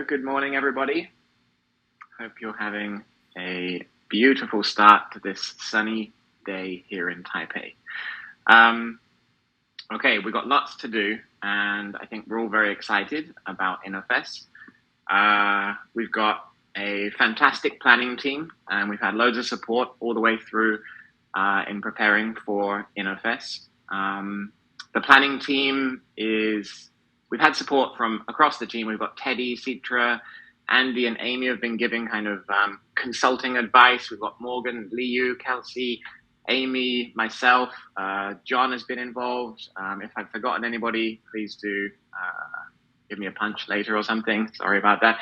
Good morning, everybody. Hope you're having a beautiful start to this sunny day here in Taipei. Okay, we've got lots to do, and I think we're all very excited about InnoFest. We've got a fantastic planning team, and we've had loads of support all the way through in preparing for InnoFest. The planning team we've had support from across the team. We've got Teddy, Citra, Andy, and Amy have been giving kind of consulting advice. We've got Morgan, Liu, Kelsey, Amy, myself. John has been involved. If I've forgotten anybody, please do give me a punch later or something. Sorry about that.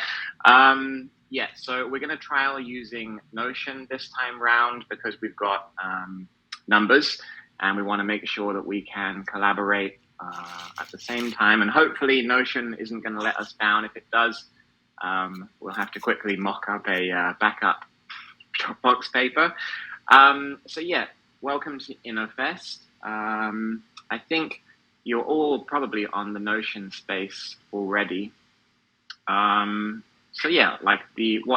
So we're going to trial using Notion this time round because we've got numbers and we want to make sure that we can collaborate at the same time. And hopefully Notion isn't going to let us down. If it does, we'll have to quickly mock up a backup Dropbox paper. Welcome to InnoFest. I think you're all probably on the Notion space already. What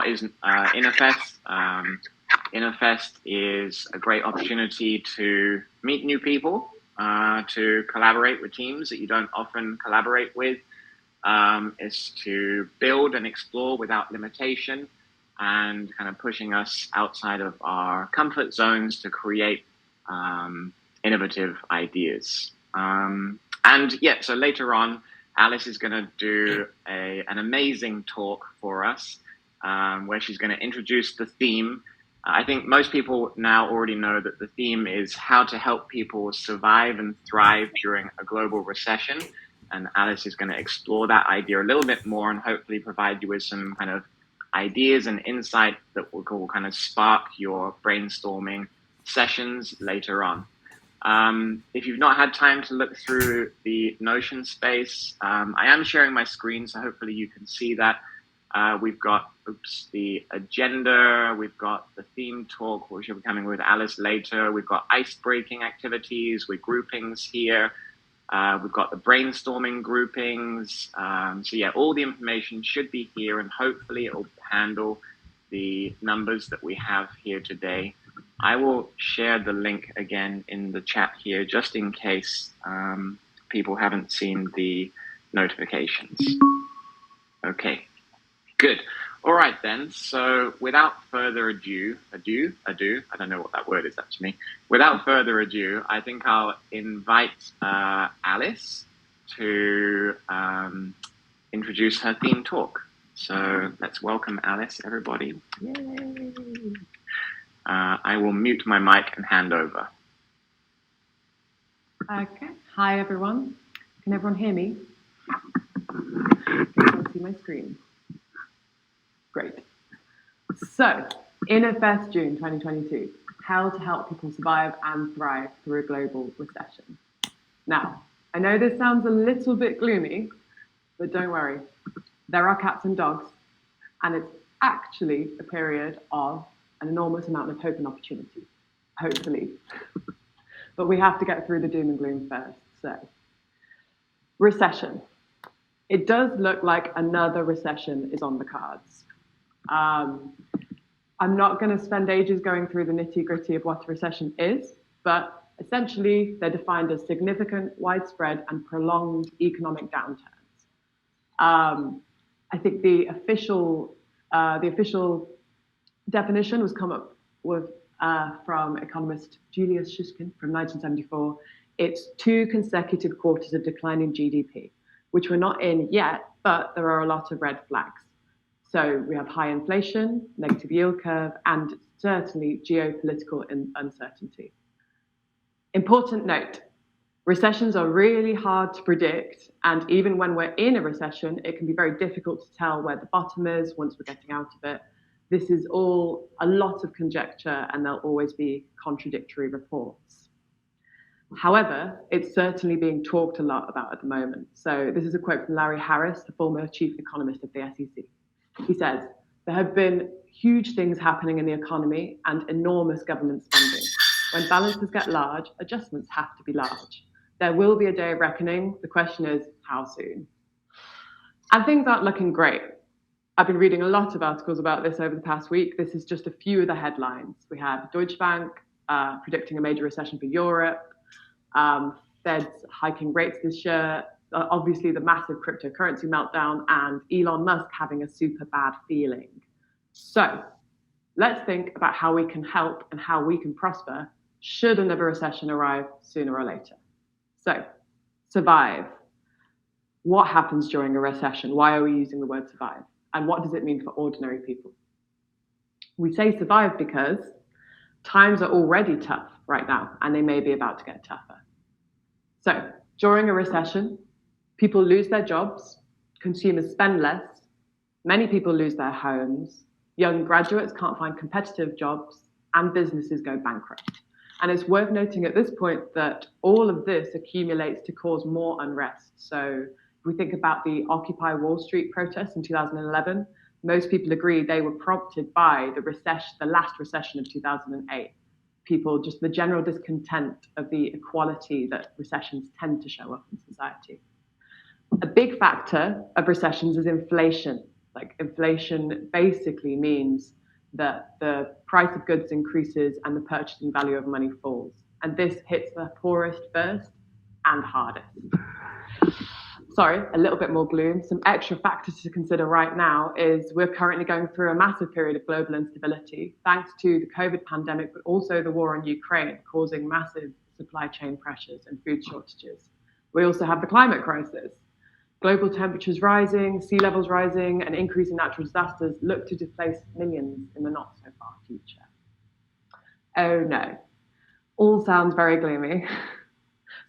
is InnoFest? InnoFest is a great opportunity to meet new people, to collaborate with teams that you don't often collaborate with, is to build and explore without limitation and kind of pushing us outside of our comfort zones to create innovative ideas. So later on, Alice is going to do an amazing talk for us where she's going to introduce the theme. I think most people now already know that the theme is how to help people survive and thrive during a global recession. And Alice is going to explore that idea a little bit more and hopefully provide you with some kind of ideas and insight that will kind of spark your brainstorming sessions later on. If you've not had time to look through the Notion space, I am sharing my screen, so hopefully you can see that. We've got the agenda, we've got the theme talk, which will be coming with Alice later. We've got ice-breaking activities with groupings here. We've got the brainstorming groupings. All the information should be here, and hopefully it will handle the numbers that we have here today. I will share the link again in the chat here, just in case people haven't seen the notifications. Okay, good. All right then, so without further ado, I don't know what that word is actually. Without further ado, I think I'll invite Alice to introduce her theme talk. So let's welcome Alice, everybody. Yay! I will mute my mic and hand over. Okay. Hi, everyone. Can everyone hear me? Can you see my screen? Great. So, InnoFest June 2022, how to help people survive and thrive through a global recession. Now, I know this sounds a little bit gloomy, but don't worry. There are cats and dogs, and it's actually a period of an enormous amount of hope and opportunity, hopefully. But we have to get through the doom and gloom first. So, recession. It does look like another recession is on the cards. I'm not going to spend ages going through the nitty-gritty of what a recession is, but essentially they're defined as significant, widespread, and prolonged economic downturns. I think the official definition was come up with from economist Julius Shushkin from 1974. It's 2 consecutive quarters of declining GDP, which we're not in yet, but there are a lot of red flags. So we have high inflation, negative yield curve, and certainly geopolitical uncertainty. Important note, recessions are really hard to predict, and even when we're in a recession, it can be very difficult to tell where the bottom is once we're getting out of it. This is all a lot of conjecture, and there'll always be contradictory reports. However, it's certainly being talked a lot about at the moment. So this is a quote from Larry Harris, the former chief economist of the SEC. He says, there have been huge things happening in the economy and enormous government spending. When balances get large, adjustments have to be large. There will be a day of reckoning. The question is, how soon? And things aren't looking great. I've been reading a lot of articles about this over the past week. This is just a few of the headlines. We have Deutsche Bank predicting a major recession for Europe, Fed's hiking rates this year, obviously the massive cryptocurrency meltdown, and Elon Musk having a super bad feeling. So let's think about how we can help and how we can prosper should another recession arrive sooner or later. So, survive. What happens during a recession? Why are we using the word survive? And what does it mean for ordinary people? We say survive because times are already tough right now, and they may be about to get tougher. So, during a recession, people lose their jobs, consumers spend less, many people lose their homes, young graduates can't find competitive jobs, and businesses go bankrupt. And it's worth noting at this point that all of this accumulates to cause more unrest. So if we think about the Occupy Wall Street protests in 2011, most people agree they were prompted by the last recession of 2008. People, just the general discontent of the equality that recessions tend to show up in society. A big factor of recessions is inflation. Like inflation basically means that the price of goods increases and the purchasing value of money falls. And this hits the poorest first and hardest. Sorry, a little bit more gloom. Some extra factors to consider right now is we're currently going through a massive period of global instability, thanks to the COVID pandemic, but also the war on Ukraine, causing massive supply chain pressures and food shortages. We also have the climate crisis. Global temperatures rising, sea levels rising, and increasing natural disasters look to displace millions in the not so far future. Oh no, all sounds very gloomy.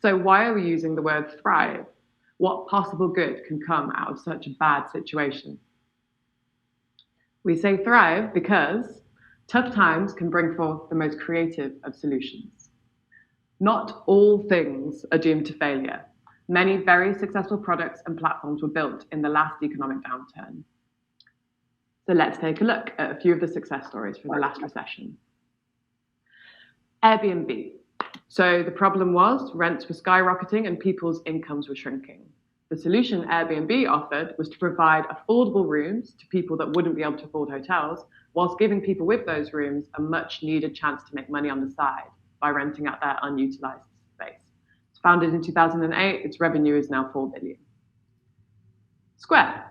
So why are we using the word thrive? What possible good can come out of such a bad situation? We say thrive because tough times can bring forth the most creative of solutions. Not all things are doomed to failure. Many very successful products and platforms were built in the last economic downturn. So let's take a look at a few of the success stories from the last recession. Airbnb. So the problem was rents were skyrocketing and people's incomes were shrinking. The solution Airbnb offered was to provide affordable rooms to people that wouldn't be able to afford hotels, whilst giving people with those rooms a much needed chance to make money on the side by renting out their unutilized space. Founded in 2008, its revenue is now 4 billion. Square.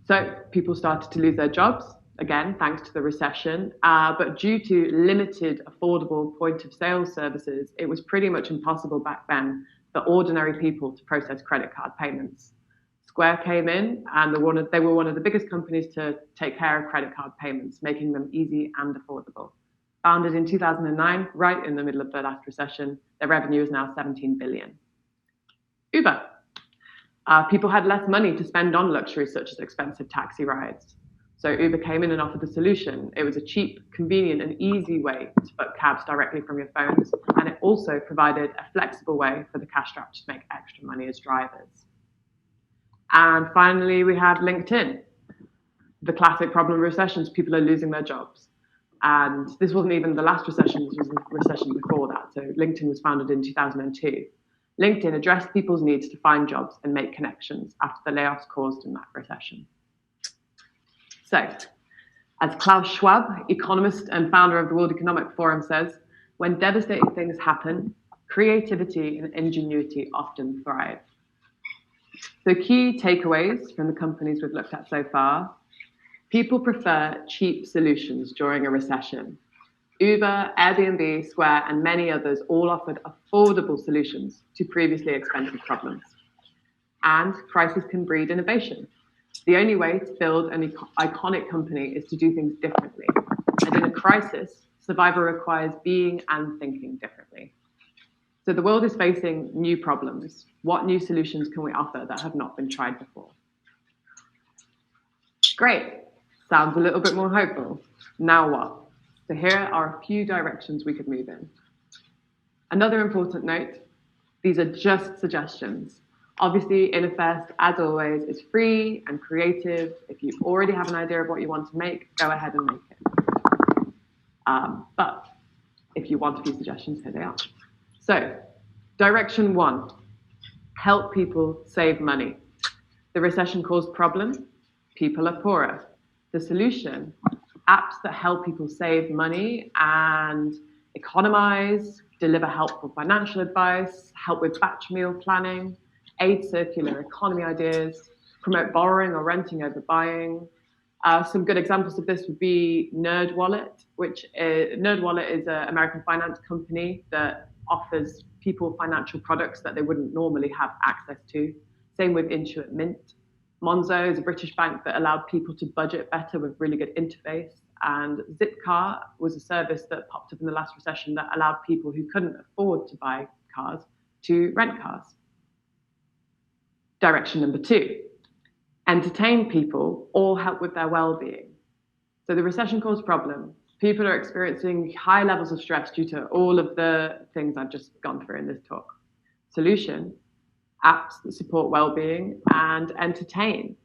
So people started to lose their jobs, again, thanks to the recession, but due to limited affordable point of sale services, it was pretty much impossible back then for ordinary people to process credit card payments. Square came in and they were one of the biggest companies to take care of credit card payments, making them easy and affordable. Founded in 2009, right in the middle of the last recession, their revenue is now 17 billion. Uber. People had less money to spend on luxuries such as expensive taxi rides. So Uber came in and offered the solution. It was a cheap, convenient, and easy way to book cabs directly from your phones. And it also provided a flexible way for the cash-strapped to make extra money as drivers. And finally, we have LinkedIn. The classic problem of recessions, people are losing their jobs. And this wasn't even the last recession, this was the recession before that. So LinkedIn was founded in 2002. LinkedIn addressed people's needs to find jobs and make connections after the layoffs caused in that recession. So, as Klaus Schwab, economist and founder of the World Economic Forum, says, when devastating things happen, creativity and ingenuity often thrive. So key takeaways from the companies we've looked at so far: people prefer cheap solutions during a recession. Uber, Airbnb, Square, and many others all offered affordable solutions to previously expensive problems. And crisis can breed innovation. The only way to build an iconic company is to do things differently. And in a crisis, survival requires being and thinking differently. So the world is facing new problems. What new solutions can we offer that have not been tried before? Great. Sounds a little bit more hopeful. Now what? So here are a few directions we could move in. Another important note, these are just suggestions. Obviously, InnoFest, as always, is free and creative. If you already have an idea of what you want to make, go ahead and make it. But if you want a few suggestions, here they are. So, direction 1, help people save money. The recession caused problems. People are poorer. The solution, apps that help people save money and economize, deliver helpful financial advice, help with batch meal planning, aid circular economy ideas, promote borrowing or renting over buying. Some good examples of this would be NerdWallet, NerdWallet is an American finance company that offers people financial products that they wouldn't normally have access to. Same with Intuit Mint. Monzo is a British bank that allowed people to budget better with really good interface. And Zipcar was a service that popped up in the last recession that allowed people who couldn't afford to buy cars to rent cars. Direction number 2, entertain people or help with their well-being. So the recession caused problems. People are experiencing high levels of stress due to all of the things I've just gone through in this talk. Solution, apps that support well-being and entertain.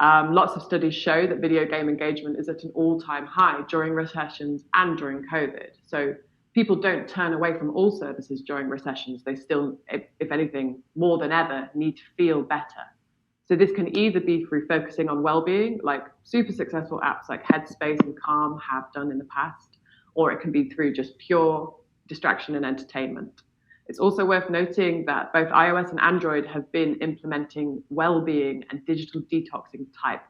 Lots of studies show that video game engagement is at an all-time high during recessions and during COVID. So people don't turn away from all services during recessions. They still, if anything, more than ever, need to feel better. So this can either be through focusing on well-being, like super successful apps like Headspace and Calm have done in the past, or it can be through just pure distraction and entertainment. It's also worth noting that both iOS and Android have been implementing well-being and digital detoxing type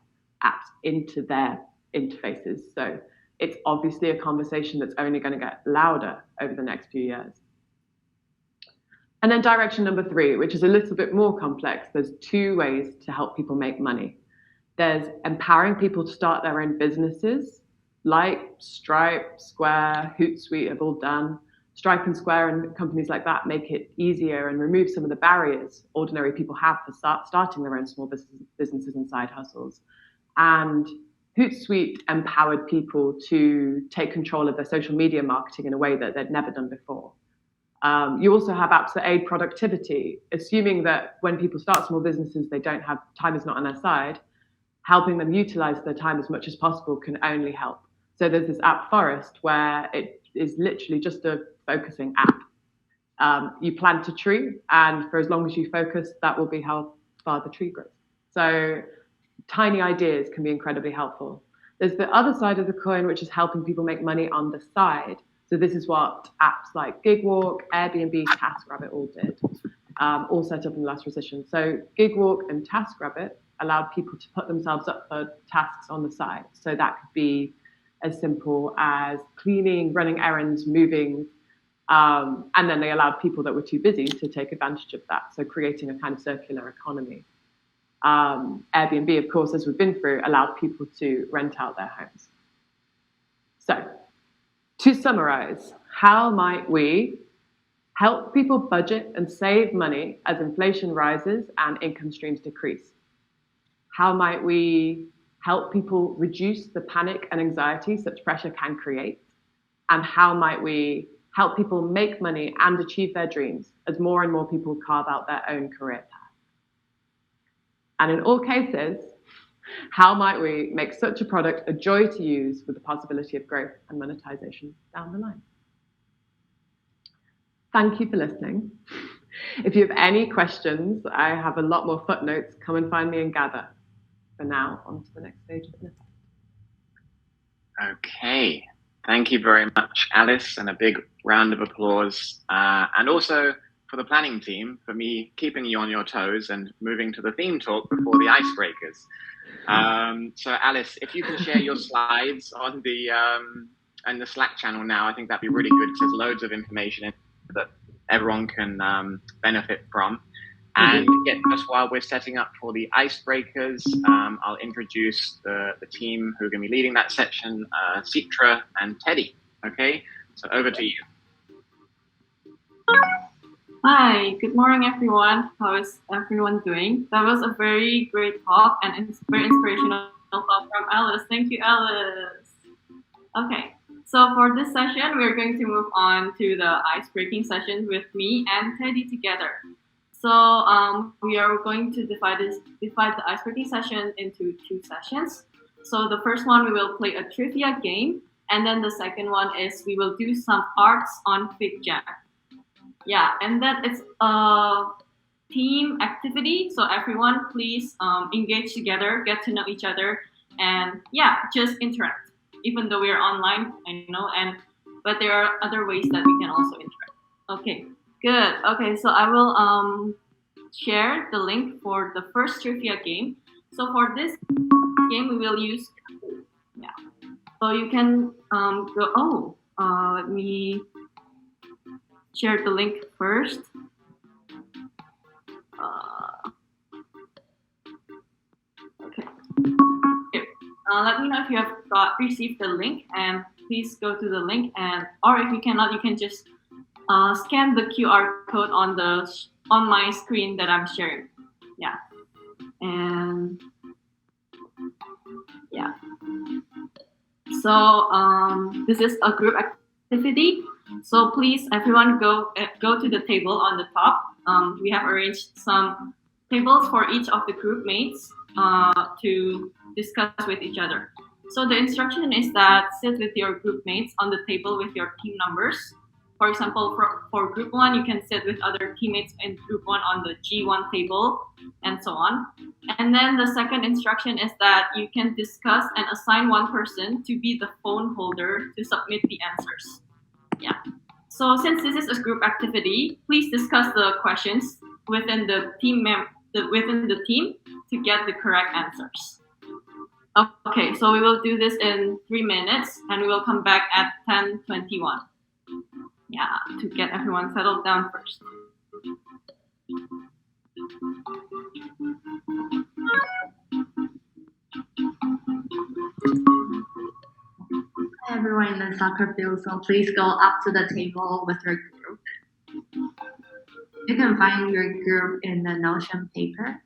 apps into their interfaces. So it's obviously a conversation that's only going to get louder over the next few years. And then direction number 3, which is a little bit more complex. There's 2 ways to help people make money. There's empowering people to start their own businesses, like Stripe, Square, Hootsuite have all done. Stripe and Square and companies like that make it easier and remove some of the barriers ordinary people have for starting their own small businesses and side hustles. And Hootsuite empowered people to take control of their social media marketing in a way that they'd never done before. You also have apps that aid productivity, assuming that when people start small businesses, they don't have, time is not on their side. Helping them utilize their time as much as possible can only help. So there's this app Forest where it is literally just a focusing app. You plant a tree, and for as long as you focus, that will be how far the tree grows. So tiny ideas can be incredibly helpful. There's the other side of the coin, which is helping people make money on the side. So this is what apps like Gigwalk, Airbnb, TaskRabbit all did, all set up in the last recession. So Gigwalk and TaskRabbit allowed people to put themselves up for tasks on the side. So that could be as simple as cleaning, running errands, moving, and then they allowed people that were too busy to take advantage of that. So creating a kind of circular economy. Airbnb, of course, as we've been through, allowed people to rent out their homes. So to summarize, how might we help people budget and save money as inflation rises and income streams decrease? How might we help people reduce the panic and anxiety such pressure can create? And how might we help people make money and achieve their dreams as more and more people carve out their own career path? And in all cases, how might we make such a product a joy to use with the possibility of growth and monetization down the line? Thank you for listening. If you have any questions, I have a lot more footnotes. Come and find me and gather. For now, on to the next stage of the InnoFest. Okay. Thank you very much, Alice, and a big round of applause. And also for the planning team, for me keeping you on your toes and moving to the theme talk before the icebreakers. So Alice, if you can share your slides on the Slack channel now, I think that'd be really good because there's loads of information that everyone can benefit from. And just while we're setting up for the icebreakers, I'll introduce the team who are going to be leading that section, Citra and Teddy. Okay, so over to you. Hi, good morning, everyone. How is everyone doing? That was a very great talk and very inspirational talk from Alice. Thank you, Alice. Okay, so for this session, we're going to move on to the ice-breaking session with me and Teddy together. So we are going to divide the ice-breaking session into 2 sessions. So the first one, we will play a trivia game. And then the second one is we will do some arts on FigJam. Yeah, and then it's a team activity. So everyone, please engage together, get to know each other, and yeah, just interact. Even though we're online, I know, but there are other ways that we can also interact. Okay, good. Okay, so I will share the link for the first trivia game. So for this game, we will use, yeah. So you can go. Let me share the link first. Okay. Here. Let me know if you have received the link, and please go to the link, or if you cannot, you can just scan the QR code on my screen that I'm sharing. Yeah. And yeah. So this is a group activity. So please, everyone, go to the table on the top. We have arranged some tables for each of the group mates to discuss with each other. So the instruction is that sit with your group mates on the table with your team numbers. For example, for group 1, you can sit with other teammates in group 1 on the G1 table, and so on. And then the second instruction is that you can discuss and assign one person to be the phone holder to submit the answers. Yeah. So since this is a group activity, please discuss the questions within the team to get the correct answers. Okay, so we will do this in 3 minutes, and we will come back at 10:21. Yeah, to get everyone settled down first. Hi everyone in the soccer field, so please go up to the table with your group. You can find your group in the Notion paper.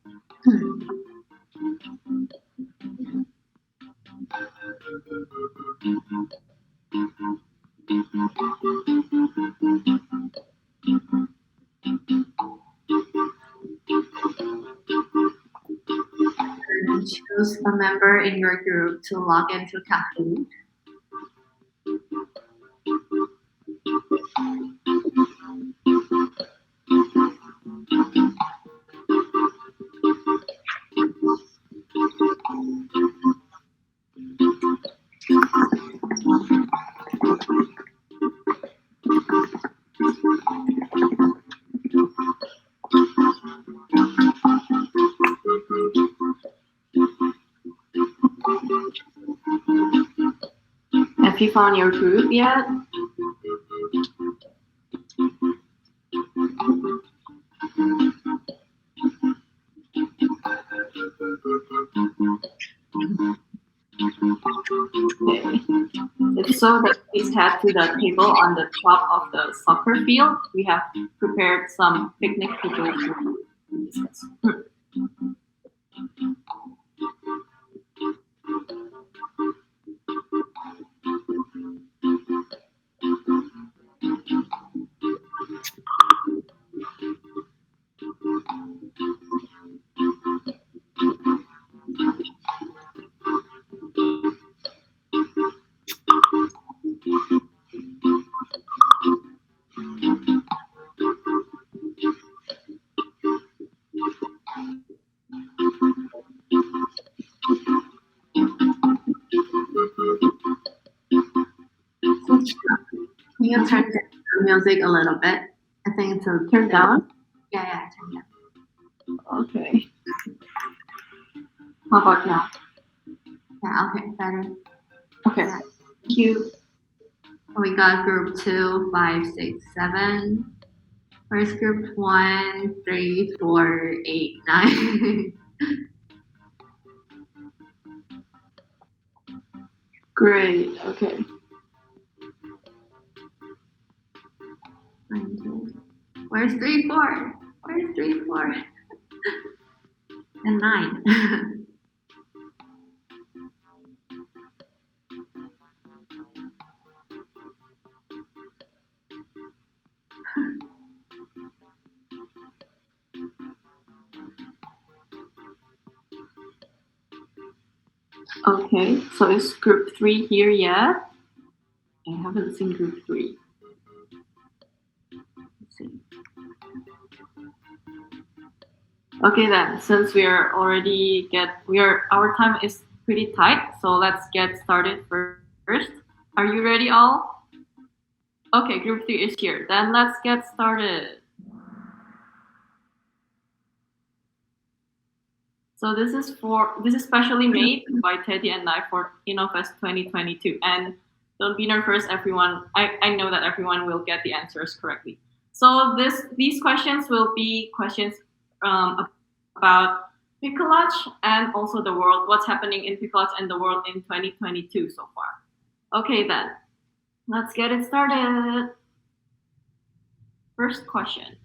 Choose a member in your group to log into Kahoot. Have you found your group yet? Okay. If so, then please head to the table on the top of the soccer field. We have prepared some picnic tables to discuss. Can you turn the music a little bit? I think it's a Turn down? Yeah, turn down. Okay. How about now? Yeah, okay, better. Okay. Yeah. Thank you. We got group 2, 5, 6, 7. Where's group 1, 3, 4, 8, 9? Great. Okay. Where's 3, 4? Where's 3, 4? And 9. Okay, so is group 3 here yet? I haven't seen group 3. Let's see. Okay then, since we are already our time is pretty tight. So let's get started first. Are you ready all? Okay, group 3 is here. Then let's get started. So this is specially made by Teddy and I for InnoFest 2022. And don't be nervous, everyone. I know that everyone will get the answers correctly. So these questions will be questions about Picolage and also the world, what's happening in Picolage and the world in 2022 so far. Okay then, let's get it started. First question.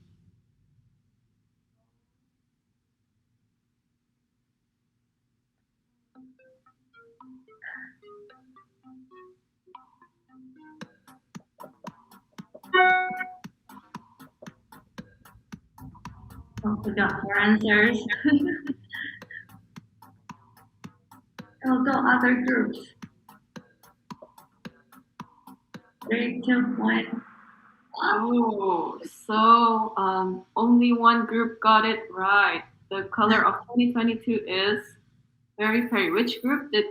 Oh, we got 4 answers. We'll go other groups. 3, 2, 1. Oh, so only one group got it right. The color of 2022 is very peri. Which group did?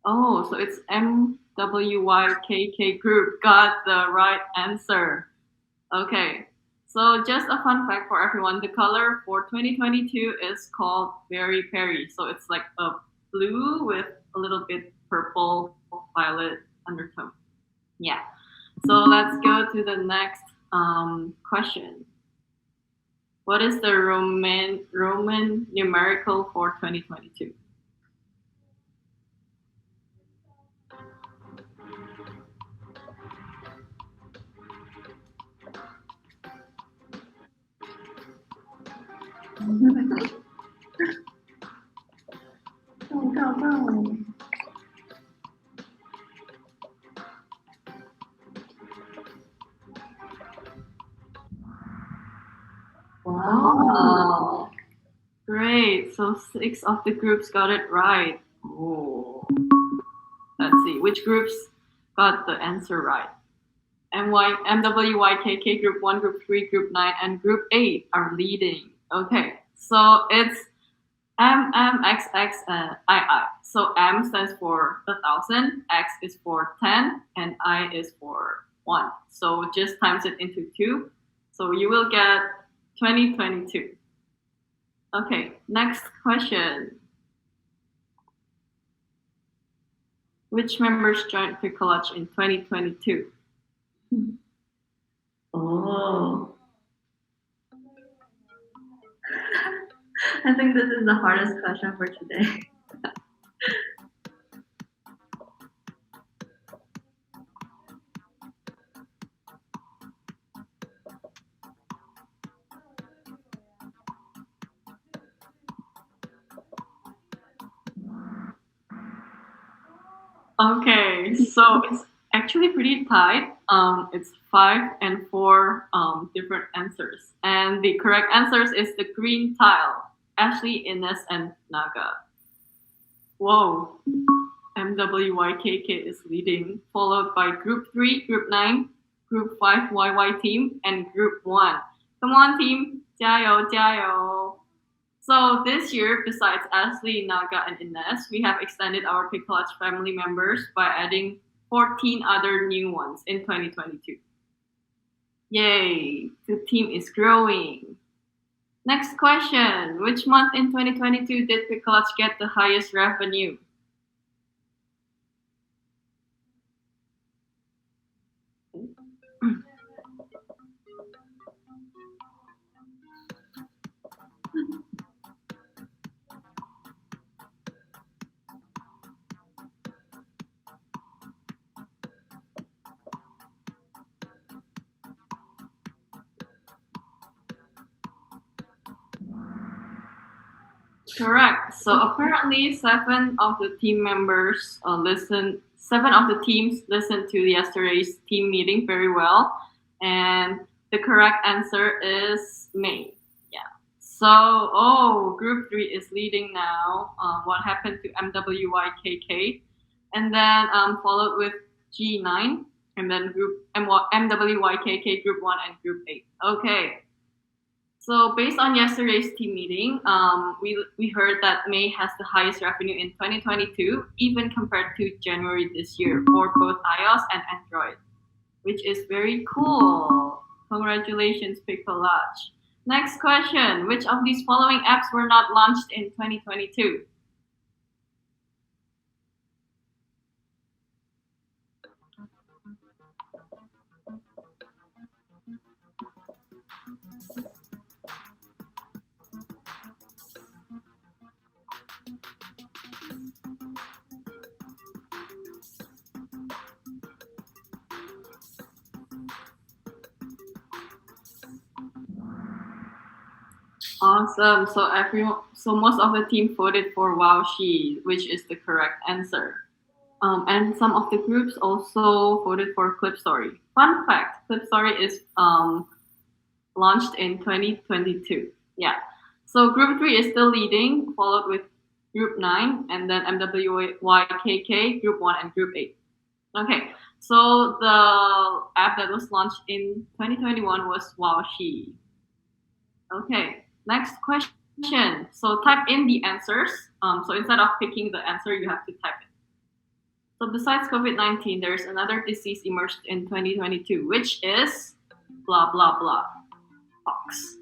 Oh, so it's MWYKK group got the right answer. Okay, so just a fun fact for everyone: the color for 2022 is called very peri. So it's like a blue with a little bit purple, violet undertone. Yeah. So let's go to the next question. What is the Roman numerical for 2022? Go. Wow. Great. So 6 of the groups got it right. Oh. Let's see which groups got the answer right. MWYKK group 1, group 3, group 9, and group 8 are leading. Okay. So it's MMXX and II. So M stands for 1,000, X is for 10, and I is for 1. So just times it into 2. So you will get 2022. Okay, next question. Which members joined Picolage in 2022? Oh. I think this is the hardest question for today. Okay, so it's actually pretty tight. It's 5 and 4 different answers. And the correct answers is the green tile. Ashley, Ines, and Naga. Whoa. MWYKK is leading, followed by Group 3, Group 9, Group 5 YY team, and Group 1. Come on, team. 加油, 加油. So this year, besides Ashley, Naga, and Ines, we have extended our Picolage family members by adding 14 other new ones in 2022. Yay, the team is growing. Next question. Which month in 2022 did Picolage get the highest revenue? Correct. So apparently, 7 of the team members listened. 7 of the teams listened to yesterday's team meeting very well, and the correct answer is May. Yeah. So, Group 3 is leading now. What happened to MWYKK, and then followed with G9, and then Group MWYKK Group 1 and Group 8. Okay. So based on yesterday's team meeting, we heard that May has the highest revenue in 2022, even compared to January this year for both iOS and Android, which is very cool. Congratulations, Piccolage. Next question, which of these following apps were not launched in 2022? Awesome. So most of the team voted for Wowshi, which is the correct answer. And some of the groups also voted for Clip Story. Fun fact: Clip Story is launched in 2022. Yeah. So Group 3 is still leading, followed with Group 9, and then MWYKK, Group 1, and Group 8. Okay. So the app that was launched in 2021 was Wowshi. Okay. Next question. So type in the answers. So instead of picking the answer, you have to type it. So besides COVID-19, there's another disease emerged in 2022, which is blah, blah, blah, pox.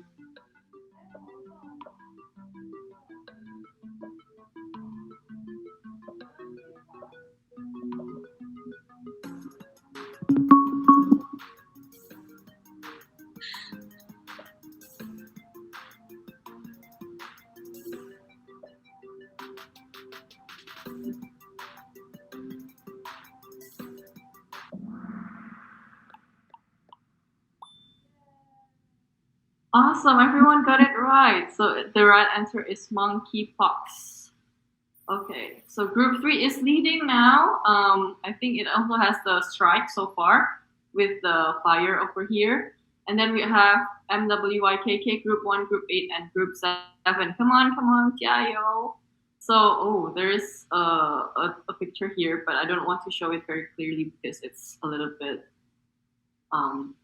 Awesome, everyone got it right. So the right answer is monkeypox. Okay, so Group 3 is leading now. I think it also has the strike so far with the fire over here. And then we have MWYKK, Group 1, Group 8, and Group 7. Come on, jiayo. So, there is a picture here, but I don't want to show it very clearly because it's a little bit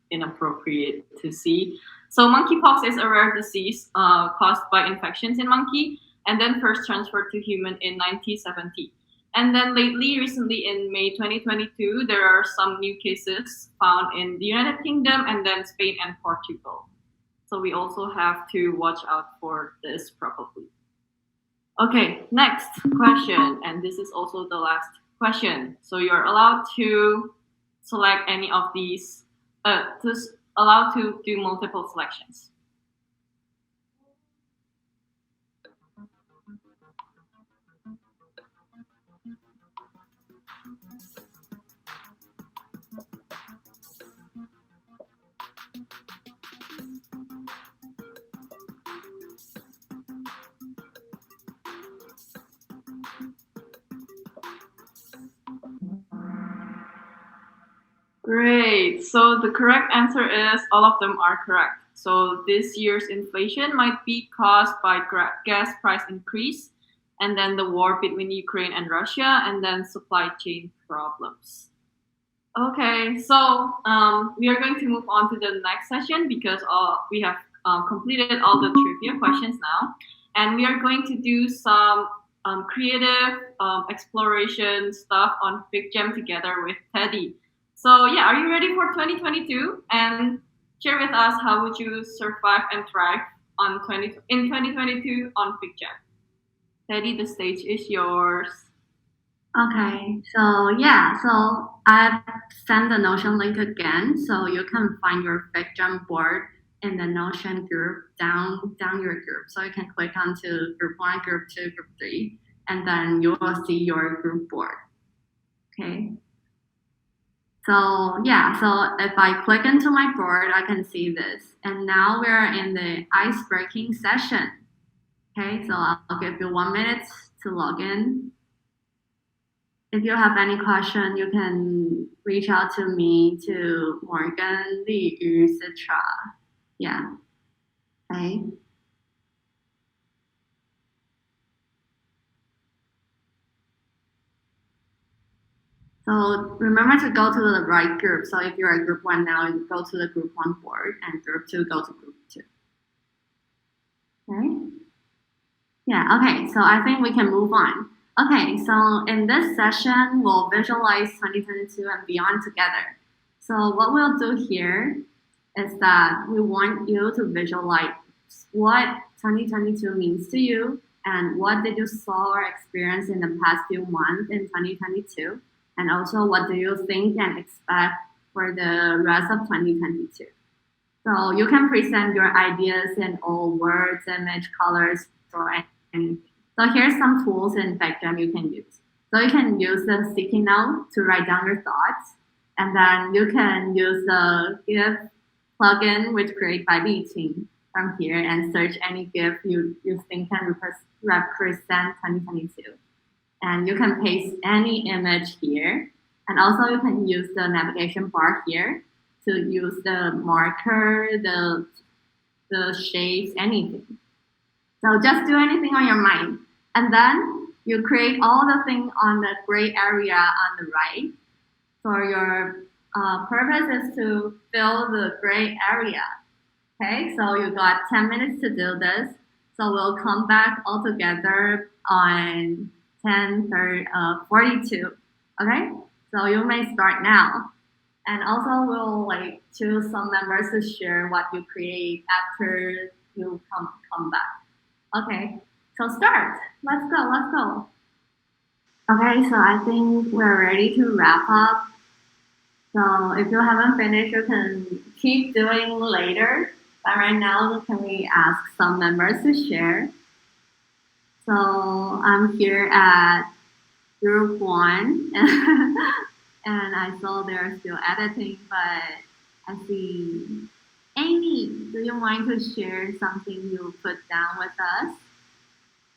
inappropriate to see. So monkeypox is a rare disease caused by infections in monkey, and then first transferred to human in 1970. And then recently in May 2022, there are some new cases found in the United Kingdom and then Spain and Portugal. So we also have to watch out for this probably. Okay, next question, and this is also the last question. So you're allowed to select any of these, allowed to do multiple selections. Great. So the correct answer is all of them are correct. So this year's inflation might be caused by gas price increase, and then the war between Ukraine and Russia, and then supply chain problems. Okay, so we are going to move on to the next session because we have completed all the trivia questions now, and we are going to do some creative exploration stuff on FigJam together with Teddy. So yeah, are you ready for 2022? And share with us how would you survive and thrive in 2022 on FigJam. Teddy, the stage is yours. Okay, so I've sent the Notion link again, so you can find your FigJam board in the Notion group down your group. So you can click onto group 1, group 2, group 3, and then you will see your group board. Okay. So if I click into my board, I can see this. And now we're in the ice-breaking session. Okay, so I'll give you 1 minute to log in. If you have any question, you can reach out to me, to Morgan, Li Yu, Citra. Yeah. Okay. So remember to go to the right group. So if you're at group 1 now, you go to the group 1 board, and group 2, go to group 2. Okay. Yeah, okay, so I think we can move on. Okay, so in this session, we'll visualize 2022 and beyond together. So what we'll do here is that we want you to visualize what 2022 means to you and what did you saw or experience in the past few months in 2022, and also what do you think and expect for the rest of 2022. So you can present your ideas in all words, image, colors, or anything. So here's some tools in FactJam you can use. So you can use the sticky note to write down your thoughts, and then you can use the GIF plugin, which created by the team from here, and search any GIF you think can represent 2022. And you can paste any image here, and also you can use the navigation bar here to use the marker, the shapes, anything. So just do anything on your mind. And then you create all the things on the gray area on the right. So your purpose is to fill the gray area. Okay, so you got 10 minutes to do this. So we'll come back all together on 10:42. Okay, so you may start now. And also we'll choose some members to share what you create after you come back. Okay, so start. Let's go. Okay, so I think we're ready to wrap up. So if you haven't finished, you can keep doing later. But right now, can we ask some members to share? So I'm here at group 1. And I saw they're still editing, but I see Amy. Do you mind to share something you put down with us?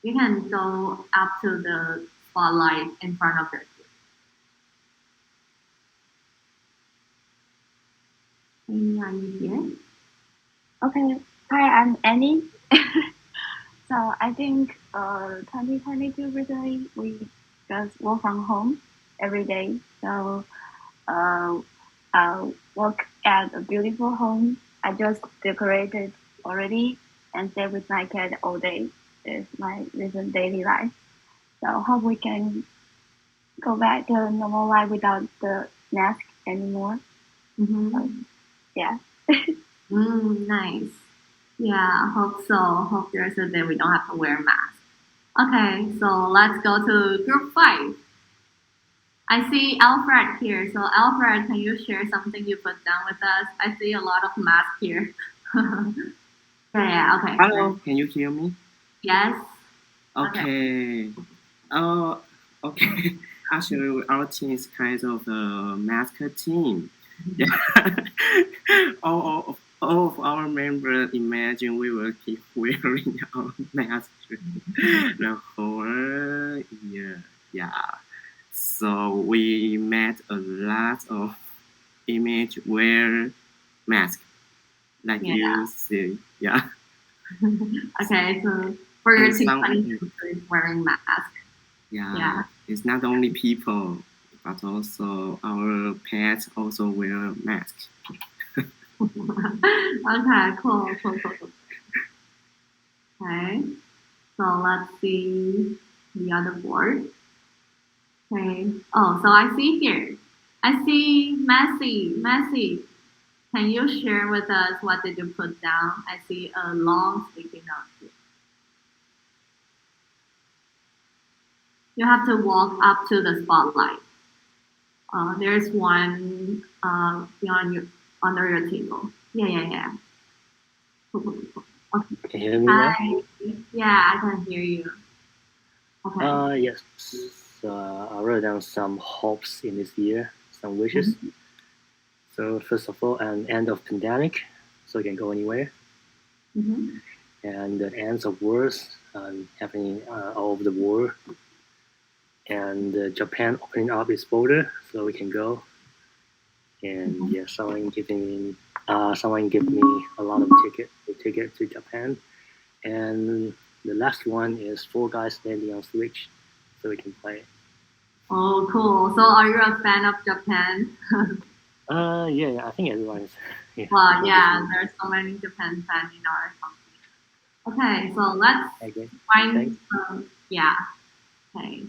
You can go up to the spotlight in front of your group. Amy, are you here? Okay. Hi, I'm Annie. So I think 2022 recently we just work from home every day. So I work at a beautiful home. I just decorated already and stay with my cat all day. It's my recent daily life. So hope we can go back to normal life without the mask anymore. Yeah. Nice. Yeah, hope so. Hope there's a day we don't have to wear masks. Okay, so let's go to group 5. I see Alfred here. So Alfred, can you share something you put down with us? I see a lot of masks here. Yeah, okay. Hello, can you hear me? Yes. Okay. Okay. Actually, our team is kind of a mask team. Yeah. all of our members imagine we will keep wearing our mask the whole year. Yeah. So we made a lot of image wear mask, like you see. Yeah. Okay, so for your team, is wearing mask. Yeah. It's not only people, but also our pets also wear masks. Okay, cool. Okay, so let's see the other board. Okay. Oh, so I see here. I see Messi. Can you share with us what did you put down? I see a long sticky note here. You have to walk up to the spotlight. There's one under your table. Yeah. Okay. Can you hear me now? Yeah, I can hear you. Okay. Yes. I wrote down some hopes in this year, some wishes. Mm-hmm. So first of all, an end of pandemic, so you can go anywhere. Mm-hmm. And the ends of wars happening all over the world. And Japan opening up its border, so we can go. And yeah, someone gave me a lot of ticket to Japan. And the last one is Four Guys landing on Switch, so we can play it. Oh, cool! So, are you a fan of Japan? Yeah, I think everyone is. Yeah. Well, yeah, there's so many Japan fans in our company. Okay, so let's Okay. find, yeah, okay.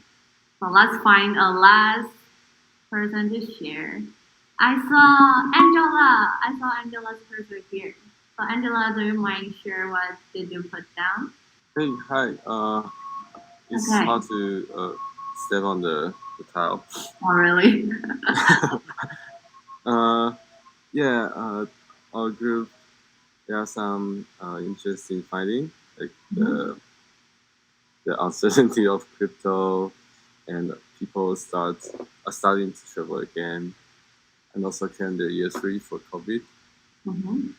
So let's find a last person to share. I saw Angela's cursor here. So Angela, do you mind share what did you put down? Hey, hi. It's Okay. hard to step on the tile. Oh, really? Yeah. Our group, there are some interesting findings, like the uncertainty of crypto, and people are starting to travel again, and also calendar year 3 for COVID. Mm-hmm.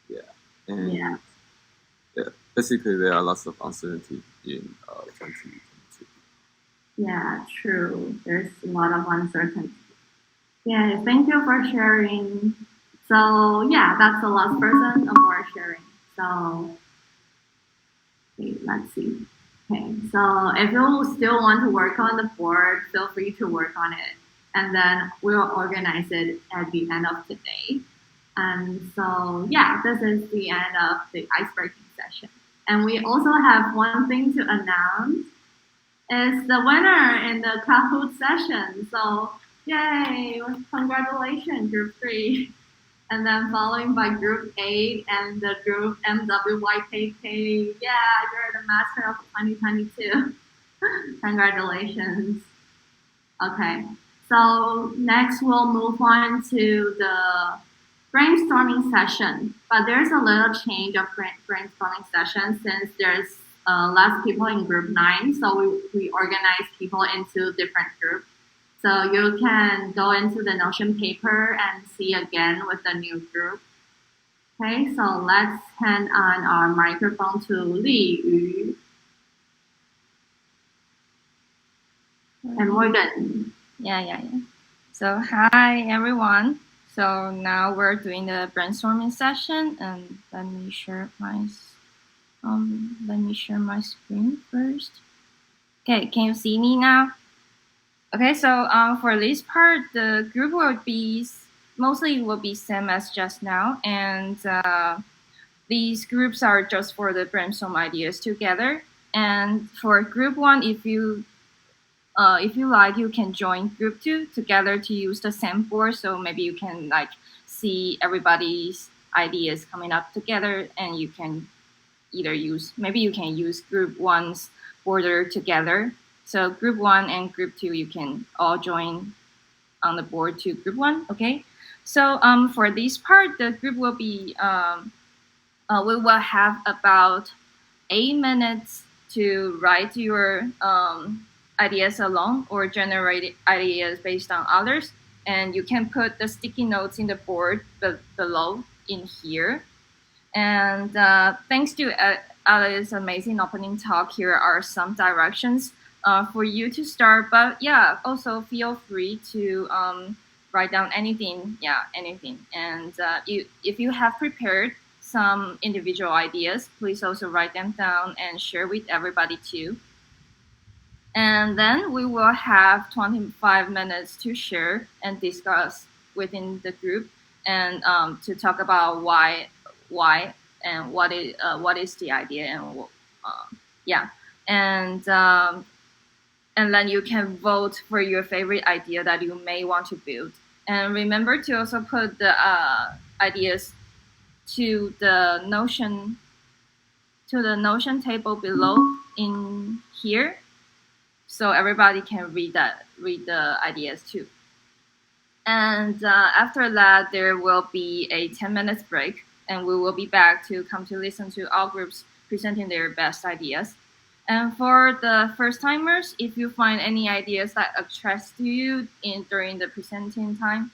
Yeah, and Yeah. basically there are lots of uncertainty in 2022. Yeah, true. There's a lot of uncertainty. Yeah, thank you for sharing. So yeah, that's the last person of our sharing. So okay, let's see. Okay, so if you still want to work on the board, feel free to work on it. And then we'll organize it at the end of today. And so yeah, this is the end of the icebreaking session. And we also have one thing to announce. Is the winner in the Kahoot session. So yay, congratulations, group 3. And then following by group 8 and the group MWYKK. Yeah, you're the master of 2022. Congratulations. Okay, so next we'll move on to the brainstorming session. But there's a little change of brainstorming session since there's less people in group 9. So we organize people into different groups. So you can go into the Notion paper and see again with the new group. Okay, so let's hand on our microphone to Li Yu and Morgan. Yeah. So hi everyone. So now we're doing the brainstorming session, and let me share my screen first. Okay, can you see me now? Okay, so for this part, the group will be same as just now, and these groups are just for the brainstorm ideas together. And for group 1, if you like, you can join group 2 together to use the same board. So maybe you can like see everybody's ideas coming up together, and you can use group 1's border together. So group 1 and group 2, you can all join on the board to group 1. Okay. So for this part, the group will be we will have about 8 minutes to write your ideas alone or generate ideas based on others. And you can put the sticky notes in the board below in here. And thanks to Alice's amazing opening talk, here are some directions for you to start. But yeah, also feel free to write down anything. Yeah, anything. And if you have prepared some individual ideas, please also write them down and share with everybody too. And then we will have 25 minutes to share and discuss within the group, and to talk about why and what is the idea, and yeah, and then you can vote for your favorite idea that you may want to build. And remember to also put the ideas to the Notion table below in here, so everybody can read the ideas too. And after that, there will be a 10 minutes break, and we will be back to come to listen to all groups presenting their best ideas. And for the first timers, if you find any ideas that attract you during the presenting time,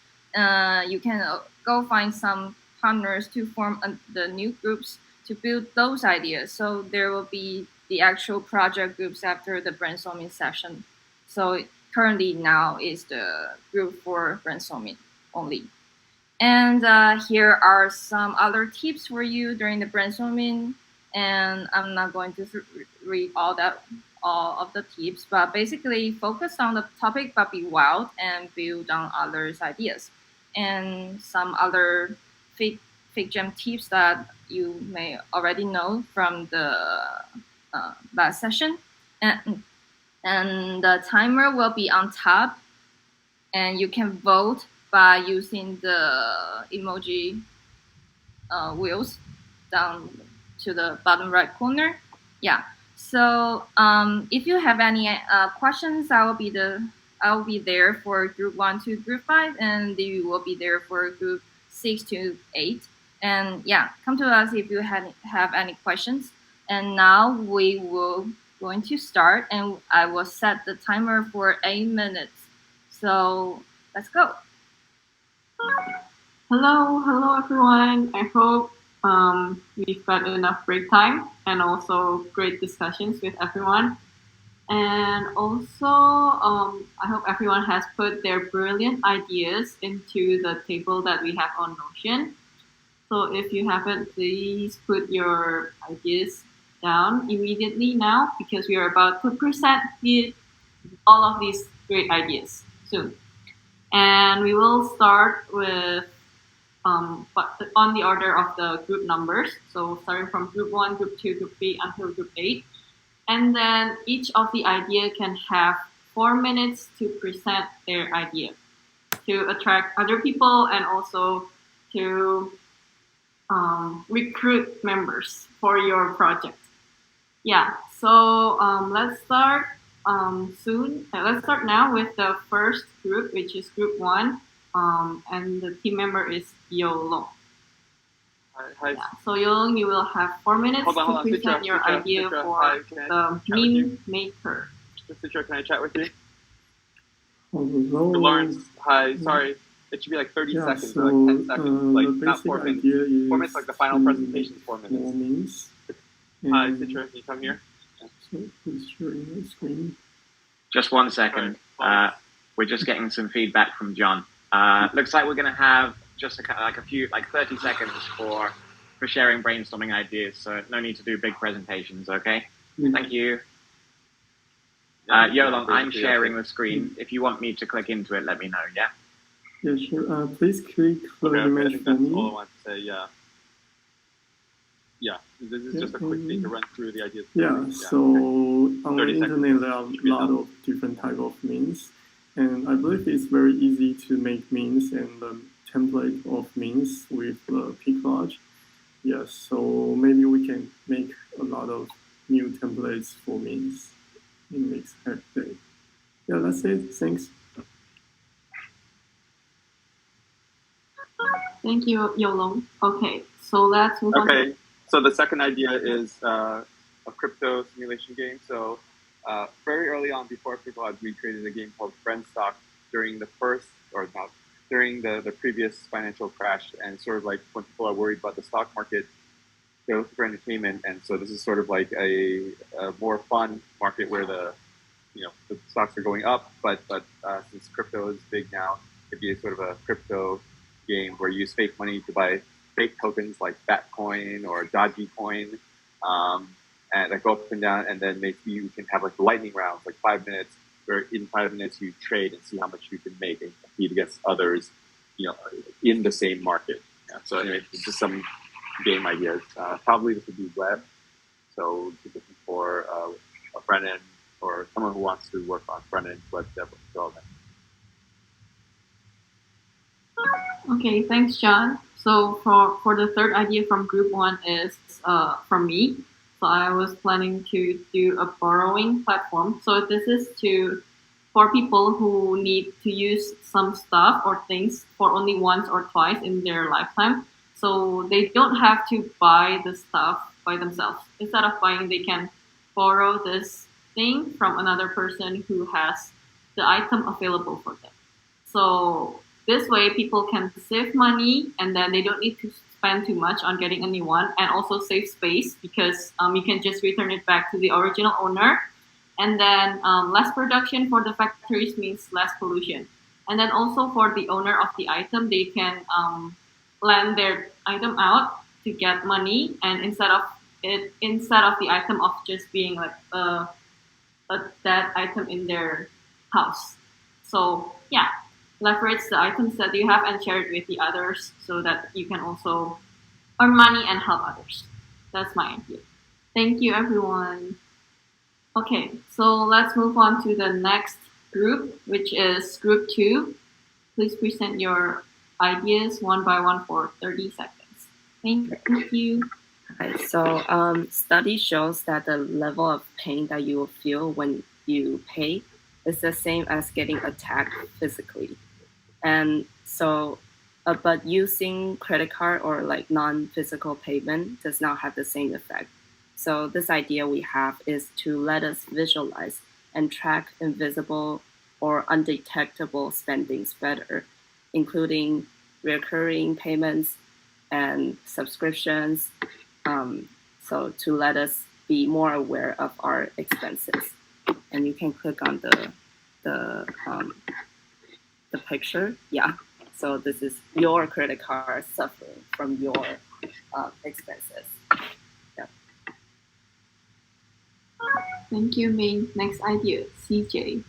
you can go find some partners to form the new groups to build those ideas. So there will be the actual project groups after the brainstorming session. So currently now is the group for brainstorming only. And here are some other tips for you during the brainstorming. And I'm not going to read all of the tips, but basically focus on the topic, but be wild and build on others' ideas. And some other fake gem tips that you may already know from the last session. And the timer will be on top, and you can vote by using the emoji wheels down to the bottom right corner. Yeah. So if you have any questions, I will be there for group 1 to group 5, and you will be there for group 6 to 8. And yeah, come to us if you have any questions. And now we will going to start, and I will set the timer for 8 minutes. So let's go. Hello everyone. I hope we've got enough break time and also great discussions with everyone. And also, I hope everyone has put their brilliant ideas into the table that we have on Notion. So if you haven't, please put your ideas down immediately now, because we are about to present all of these great ideas soon. And we will start with on the order of the group numbers. So starting from group 1, group 2, group 3 until group 8. And then each of the idea can have 4 minutes to present their idea to attract other people and also to recruit members for your project. Yeah, so let's start soon. Let's start now with the first group, which is group 1. And the team member is Yolong. Hi. Yeah. So Yolong, you will have 4 minutes to present your idea for the meme maker. Citra, can I chat with you? Hello. Lawrence, hi. Sorry, it should be like 30 seconds, or like 10 seconds, like not 4 minutes. 4 minutes, like the final presentation is 4 minutes. Hi, Citra, can you come here? So please share your screen. Just 1 second. We're just getting some feedback from John. Looks like we're going to have just a few 30 seconds for sharing brainstorming ideas. So no need to do big presentations. Okay. Thank you. Yolong, I'm sharing the screen. If you want me to click into it, let me know. Yeah. Yeah, sure. Please click the image I think that's all I want to say. Yeah. Yeah. This is just a quick thing to run through the ideas. Yeah. So on the internet, there are a lot of different type of memes. And I believe it's very easy to make memes and the template of memes with the Piclarge. Yes, so maybe we can make a lot of new templates for memes in next day. Yeah, that's it. Thanks. Thank you, Yolong. Okay, so let's move on. Okay, so the second idea is a crypto simulation game. So very early on, before Piclarge, we created a game called Friendstock during the previous financial crash, and sort of like when people are worried about the stock market, they're looking for entertainment, and so this is sort of like a more fun market where the stocks are going up, but since crypto is big now, it'd be sort of a crypto game where you use fake money to buy fake tokens like Batcoin or Dogecoin, and that go up and down, and then maybe you can have like lightning rounds, like 5 minutes, where in 5 minutes you trade and see how much you can make and compete against others, in the same market. Yeah, so anyway, it's just some game ideas. Probably this would be web, so if you're looking for a front end or someone who wants to work on front end web development. Okay, thanks, John. So for the third idea from group 1 is from me. So I was planning to do a borrowing platform. So this is for people who need to use some stuff or things for only once or twice in their lifetime. So they don't have to buy the stuff by themselves. Instead of buying, they can borrow this thing from another person who has the item available for them. So this way, people can save money, and then they don't need to spend too much on getting a new one, and also save space because you can just return it back to the original owner. And then less production for the factories means less pollution. And then also for the owner of the item, they can lend their item out to get money, and instead of the item of just being like that item in their house. So yeah, leverage the items that you have and share it with the others so that you can also earn money and help others. That's my idea. Thank you, everyone. Okay, so let's move on to the next group, which is group 2. Please present your ideas one by one for 30 seconds. Thank you. Okay, so study shows that the level of pain that you will feel when you pay is the same as getting attacked physically. And so, but using credit card or like non-physical payment does not have the same effect. So this idea we have is to let us visualize and track invisible or undetectable spendings better, including recurring payments and subscriptions. So to let us be more aware of our expenses. And you can click on the picture. Yeah. So this is your credit card suffering from your expenses. Yeah. Thank you, Ming. Next idea, CJ.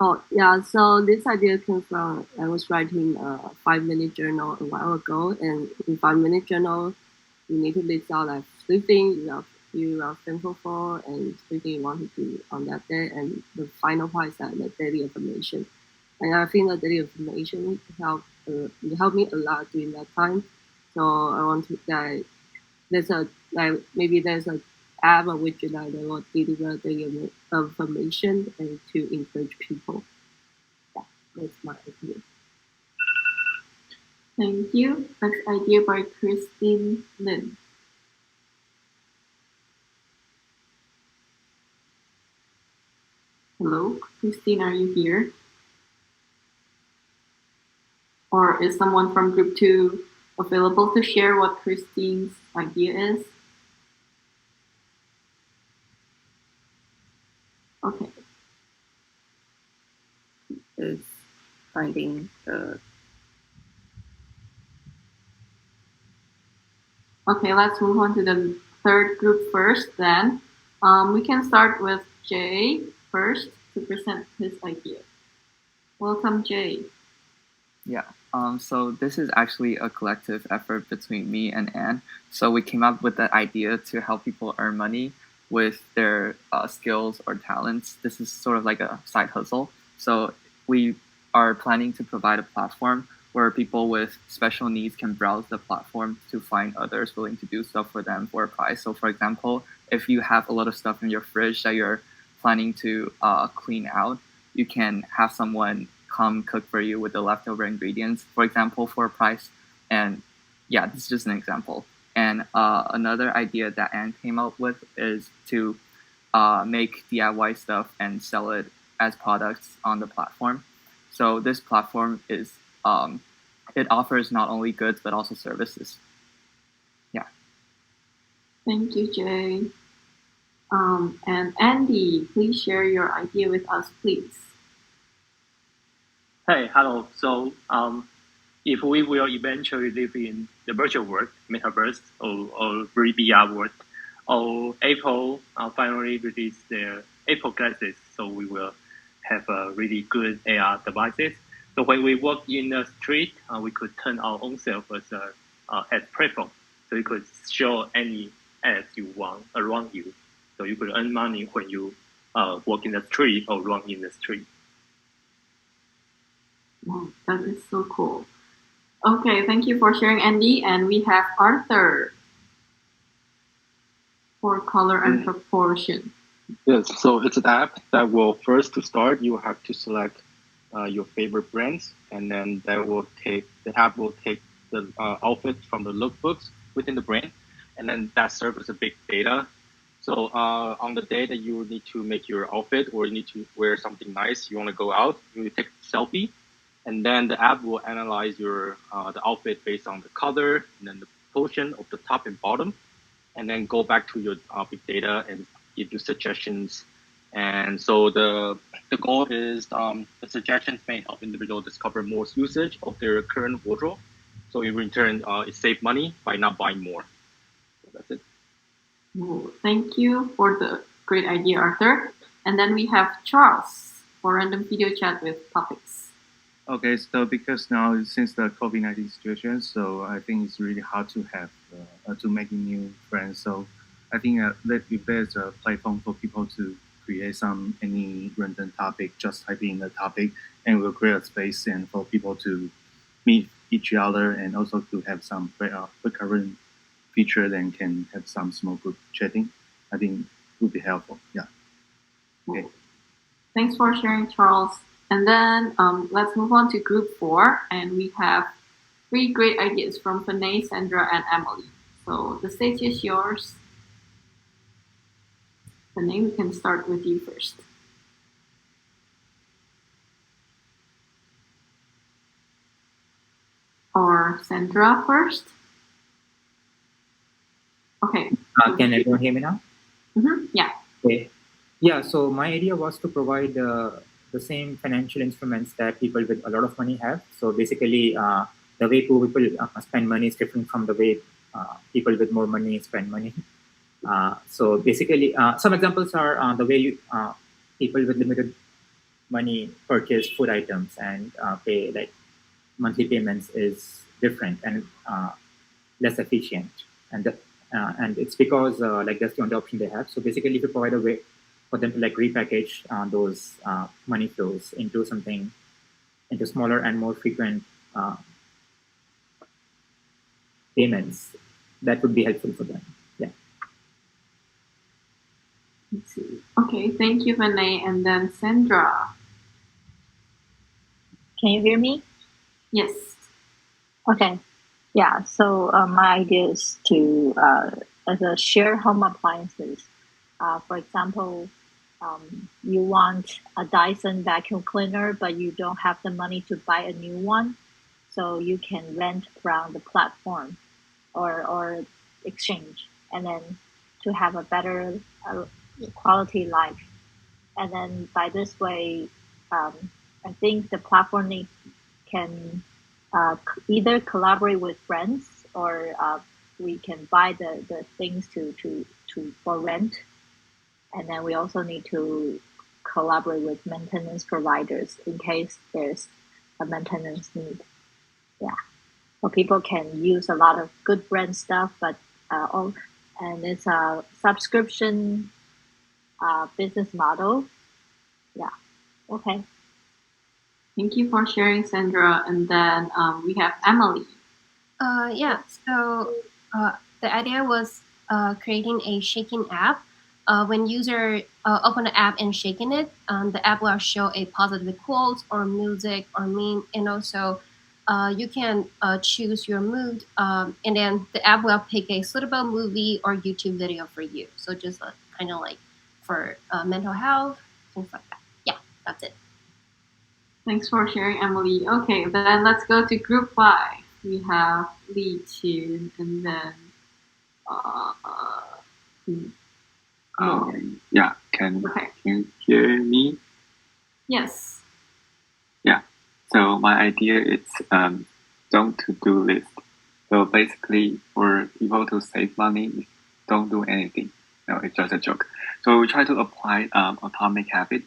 Oh, yeah, so this idea came from, I was writing a 5-minute journal a while ago, and in 5-minute journal, you need to list out like 3 things you are thankful for and 3 things you want to do on that day, and the final part is like the daily affirmation. And I think the daily affirmation helped me a lot during that time. So I want to maybe there's a app or widget that will deliver daily affirmation and to encourage people. Yeah, that's my idea. Thank you. Next idea by Christine Lin. Hello, Christine, are you here? Or is someone from group 2 available to share what Christine's idea is? Okay. Is finding the. Okay, let's move on to the third group first then. We can start with Jay first to present his idea. Welcome, Jay. Yeah. So this is actually a collective effort between me and Anne. So we came up with the idea to help people earn money with their skills or talents. This is sort of like a side hustle. So we are planning to provide a platform where people with special needs can browse the platform to find others willing to do stuff for them for a price. So for example, if you have a lot of stuff in your fridge that you're planning to clean out, you can have someone come cook for you with the leftover ingredients, for example, for a price. And yeah, this is just an example. And another idea that Anne came up with is to make DIY stuff and sell it as products on the platform. So this platform is, it offers not only goods, but also services. Yeah. Thank you, Jay. And Andy, please share your idea with us, please. Hey, hello. So if we will eventually live in the virtual world, metaverse, or VR world, or Apple finally released their Apple glasses, so we will have really good AR devices. So when we walk in the street, we could turn our own self as a ad platform. So you could show any ads you want around you. So you could earn money when you walk in the street or run in the street. Wow, that is so cool. Okay, thank you for sharing, Andy. And we have Arthur for color and proportion. Yes, so it's an app that will first to start, you have to select your favorite brands, and then the app will take the outfits from the lookbooks within the brand, and then that serves as a big data. So on the day that you need to make your outfit or you need to wear something nice, you want to go out, you take a selfie, and then the app will analyze your the outfit based on the color and then the proportion of the top and bottom, and then go back to your big data and give you suggestions. And so the goal is the suggestions may help individuals discover more usage of their current wardrobe. So in return, it saves money by not buying more. So that's it. Ooh, thank you for the great idea, Arthur. And then we have Charles for random video chat with topics. Okay, so because now since the COVID-19 situation, so I think it's really hard to have to make new friends. So I think that if there's a platform for people to create any random topic, just type in the topic, and we'll create a space and for people to meet each other and also to have some recurrent feature that can have some small group chatting. I think would be helpful. Yeah. Okay. Thanks for sharing, Charles. And then let's move on to group 4, and we have 3 great ideas from Fanny, Sandra, and Emily. So the stage is yours. Fanny, we can start with you first. Or Sandra first? Okay. Can everyone hear me now? Yeah. Okay. Yeah, so my idea was to provide the same financial instruments that people with a lot of money have. So basically, the way poor people spend money is different from the way people with more money spend money. So basically, some examples are the way people with limited money purchase food items and pay like monthly payments is different and less efficient. And it's because like that's the only option they have. So basically, if you provide a way for them to like repackage those money flows into smaller and more frequent payments, that would be helpful for them. Yeah. Let's see. Okay, thank you, Fanny. And then Sandra. Can you hear me? Yes. Okay. Yeah, so my idea is to as a share home appliances. For example, you want a Dyson vacuum cleaner, but you don't have the money to buy a new one, so you can rent from the platform or exchange, and then to have a better quality life. And then by this way, I think the platform can either collaborate with friends or we can buy the things for rent. And then we also need to collaborate with maintenance providers in case there's a maintenance need. Yeah. So people can use a lot of good brand stuff, but and it's a subscription business model. Yeah. Okay. Thank you for sharing, Sandra. And then we have Emily. Yeah, so the idea was creating a shaking app. When user open the app and shaking it, the app will show a positive quote or music or meme, and also you can choose your mood, and then the app will pick a suitable movie or YouTube video for you. So just kind of like for mental health, things like that. Yeah, that's it. Thanks for sharing, Emily. Okay, then let's go to group 5. We have Li Qin and then yeah, can you hear me? Yes. Yeah. So my idea is don't to-do list. So basically, for people to save money, don't do anything. No, it's just a joke. So we try to apply atomic habit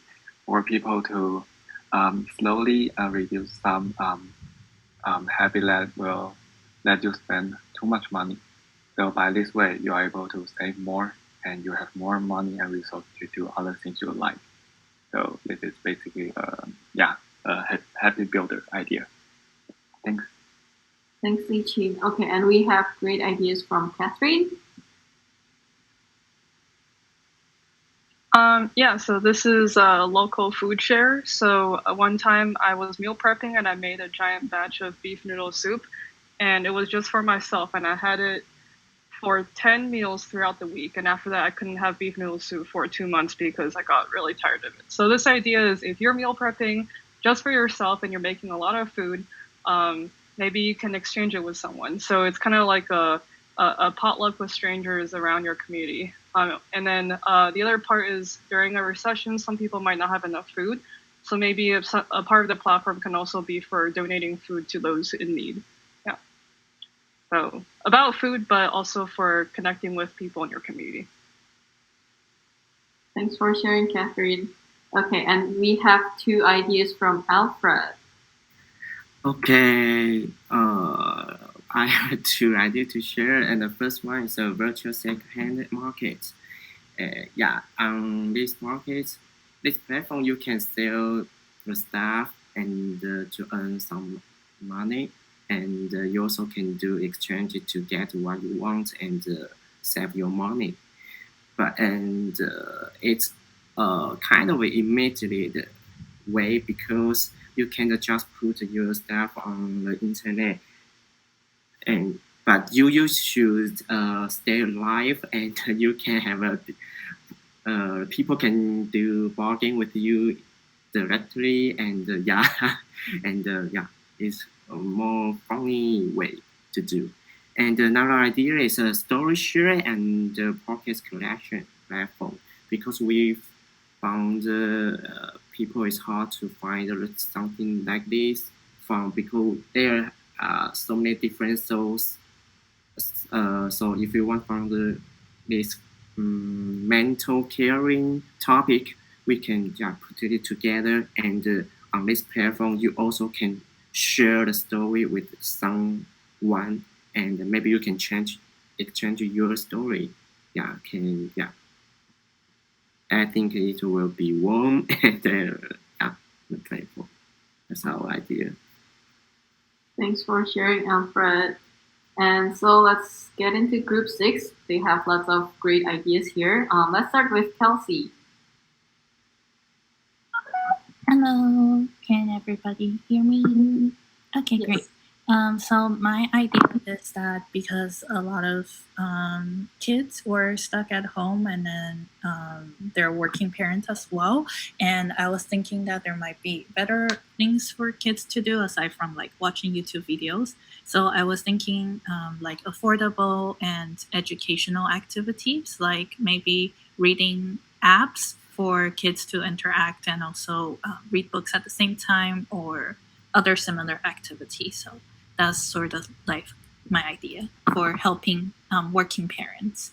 for people to slowly reduce some habit that will let you spend too much money. So by this way, you are able to save more and you have more money and resources to do other things you like. So this is basically a happy builder idea. Thanks. Thanks, Li Qin. Okay, and we have great ideas from Catherine. Yeah, so this is a local food share. So one time I was meal prepping and I made a giant batch of beef noodle soup, and it was just for myself, and I had it for 10 meals throughout the week. And after that, I couldn't have beef noodle soup for 2 months because I got really tired of it. So this idea is if you're meal prepping just for yourself and you're making a lot of food, maybe you can exchange it with someone. So it's kind of like a potluck with strangers around your community. And then the other part is during a recession, some people might not have enough food. So maybe a part of the platform can also be for donating food to those in need. Yeah. So about food, but also for connecting with people in your community. Thanks for sharing, Catherine. Okay, and we have 2 ideas from Alfred. Okay, I have two ideas to share, and the first one is a virtual second-hand market. Yeah, on this market, this platform you can sell the stuff and to earn some money, and you also can do exchange to get what you want and save your money. It's kind of an immediate way because you can just put your stuff on the internet, but you should stay alive, and you can have people can do bargain with you directly, and it's a more funny way to do. And another idea is a story sharing and pocket collection platform, because we found people it's hard to find something like this from, because there are so many different sources. So if you want from this mental caring topic, we can put it together, and on this platform you also can share the story with someone, and maybe you can exchange your story. I think it will be warm and playful. That's our idea. Thanks for sharing, Alfred. And so let's get into group 6. They have lots of great ideas here. Let's start with Kelsey. Hello, can everybody hear me? Okay, yes. Great. So my idea is that because a lot of kids were stuck at home, and then they're working parents as well, and I was thinking that there might be better things for kids to do aside from like watching YouTube videos. So I was thinking like affordable and educational activities, like maybe reading apps for kids to interact and also read books at the same time, or other similar activities. So that's sort of like my idea for helping working parents.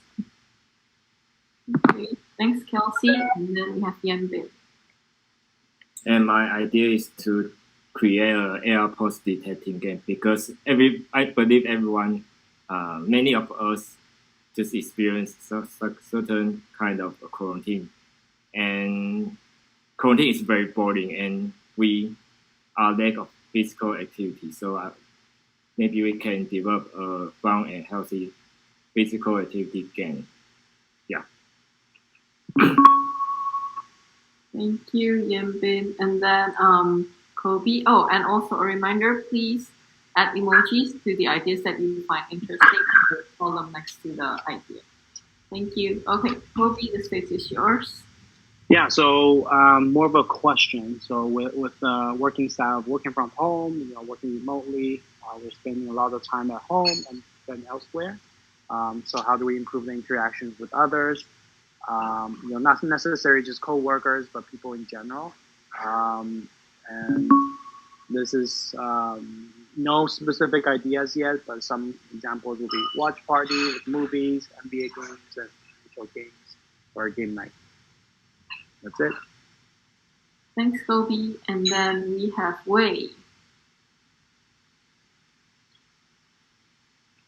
Okay. Thanks, Kelsey. And then we have Yanbin. And my idea is to create an AirPods detecting game, because I believe everyone, many of us just experience certain kind of quarantine. And quarantine is very boring, and we are lack of physical activity. So maybe we can develop a fun and healthy physical activity game. Yeah. Thank you, Yanbin. And then Kobe. Oh, and also a reminder, please add emojis to the ideas that you find interesting and column next to the idea. Thank you. Okay, Kobe, the stage is yours. Yeah, so more of a question. So with working style of working from home, working remotely, we're spending a lot of time at home and then elsewhere. So how do we improve the interactions with others? Not necessarily just co-workers, but people in general. And this is no specific ideas yet, but some examples will be watch party with movies, NBA games, and virtual games, or a game night. That's it. Thanks, Kobe. And then we have Wei.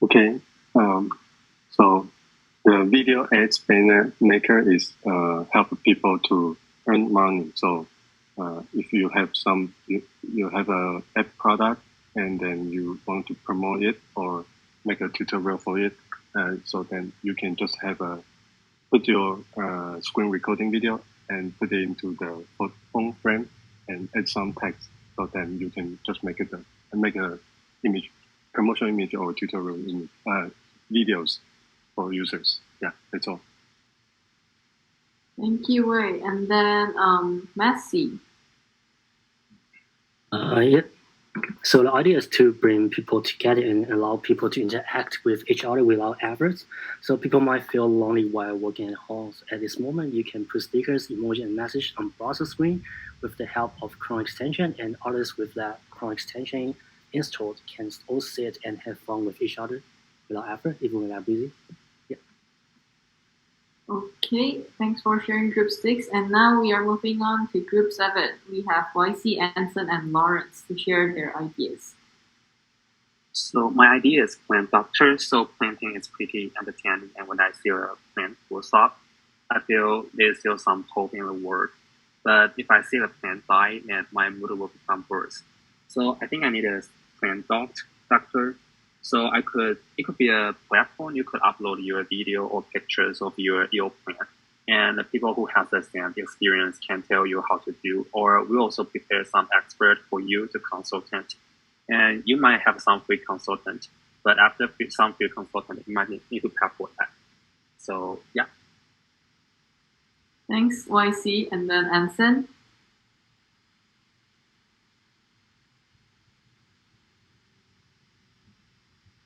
Okay. So the video ads banner maker is help people to earn money. So if you have you have a app product, and then you want to promote it or make a tutorial for it, so then you can just put your screen recording video and put it into the phone frame and add some text. So then you can just make a image, promotional image or tutorial image, videos for users. Yeah, that's all. Thank you, Wei. And then Messi. Yeah. So the idea is to bring people together and allow people to interact with each other without efforts. So people might feel lonely while working at home. At this moment, you can put stickers, emoji, and message on browser screen with the help of Chrome extension, and others with that Chrome extension installed can all sit and have fun with each other without effort, even when they're busy. Yeah. Okay, thanks for sharing group 6. And now we are moving on to group 7. We have YC, Anson, and Lawrence to share their ideas. So my idea is plant doctor. So planting is pretty entertaining, and when I see a plant full stop, I feel there's still some hope in the world. But if I see the plant die, then my mood will become worse. So I think I need a plant doctor. So it could be a platform. You could upload your video or pictures of your plant, and the people who have the same experience can tell you how to do. Or we also prepare some expert for you to consultant. And you might have some free consultant, but after some free consultant, you might need to pay for that. So yeah. Thanks, YC, and then Anson.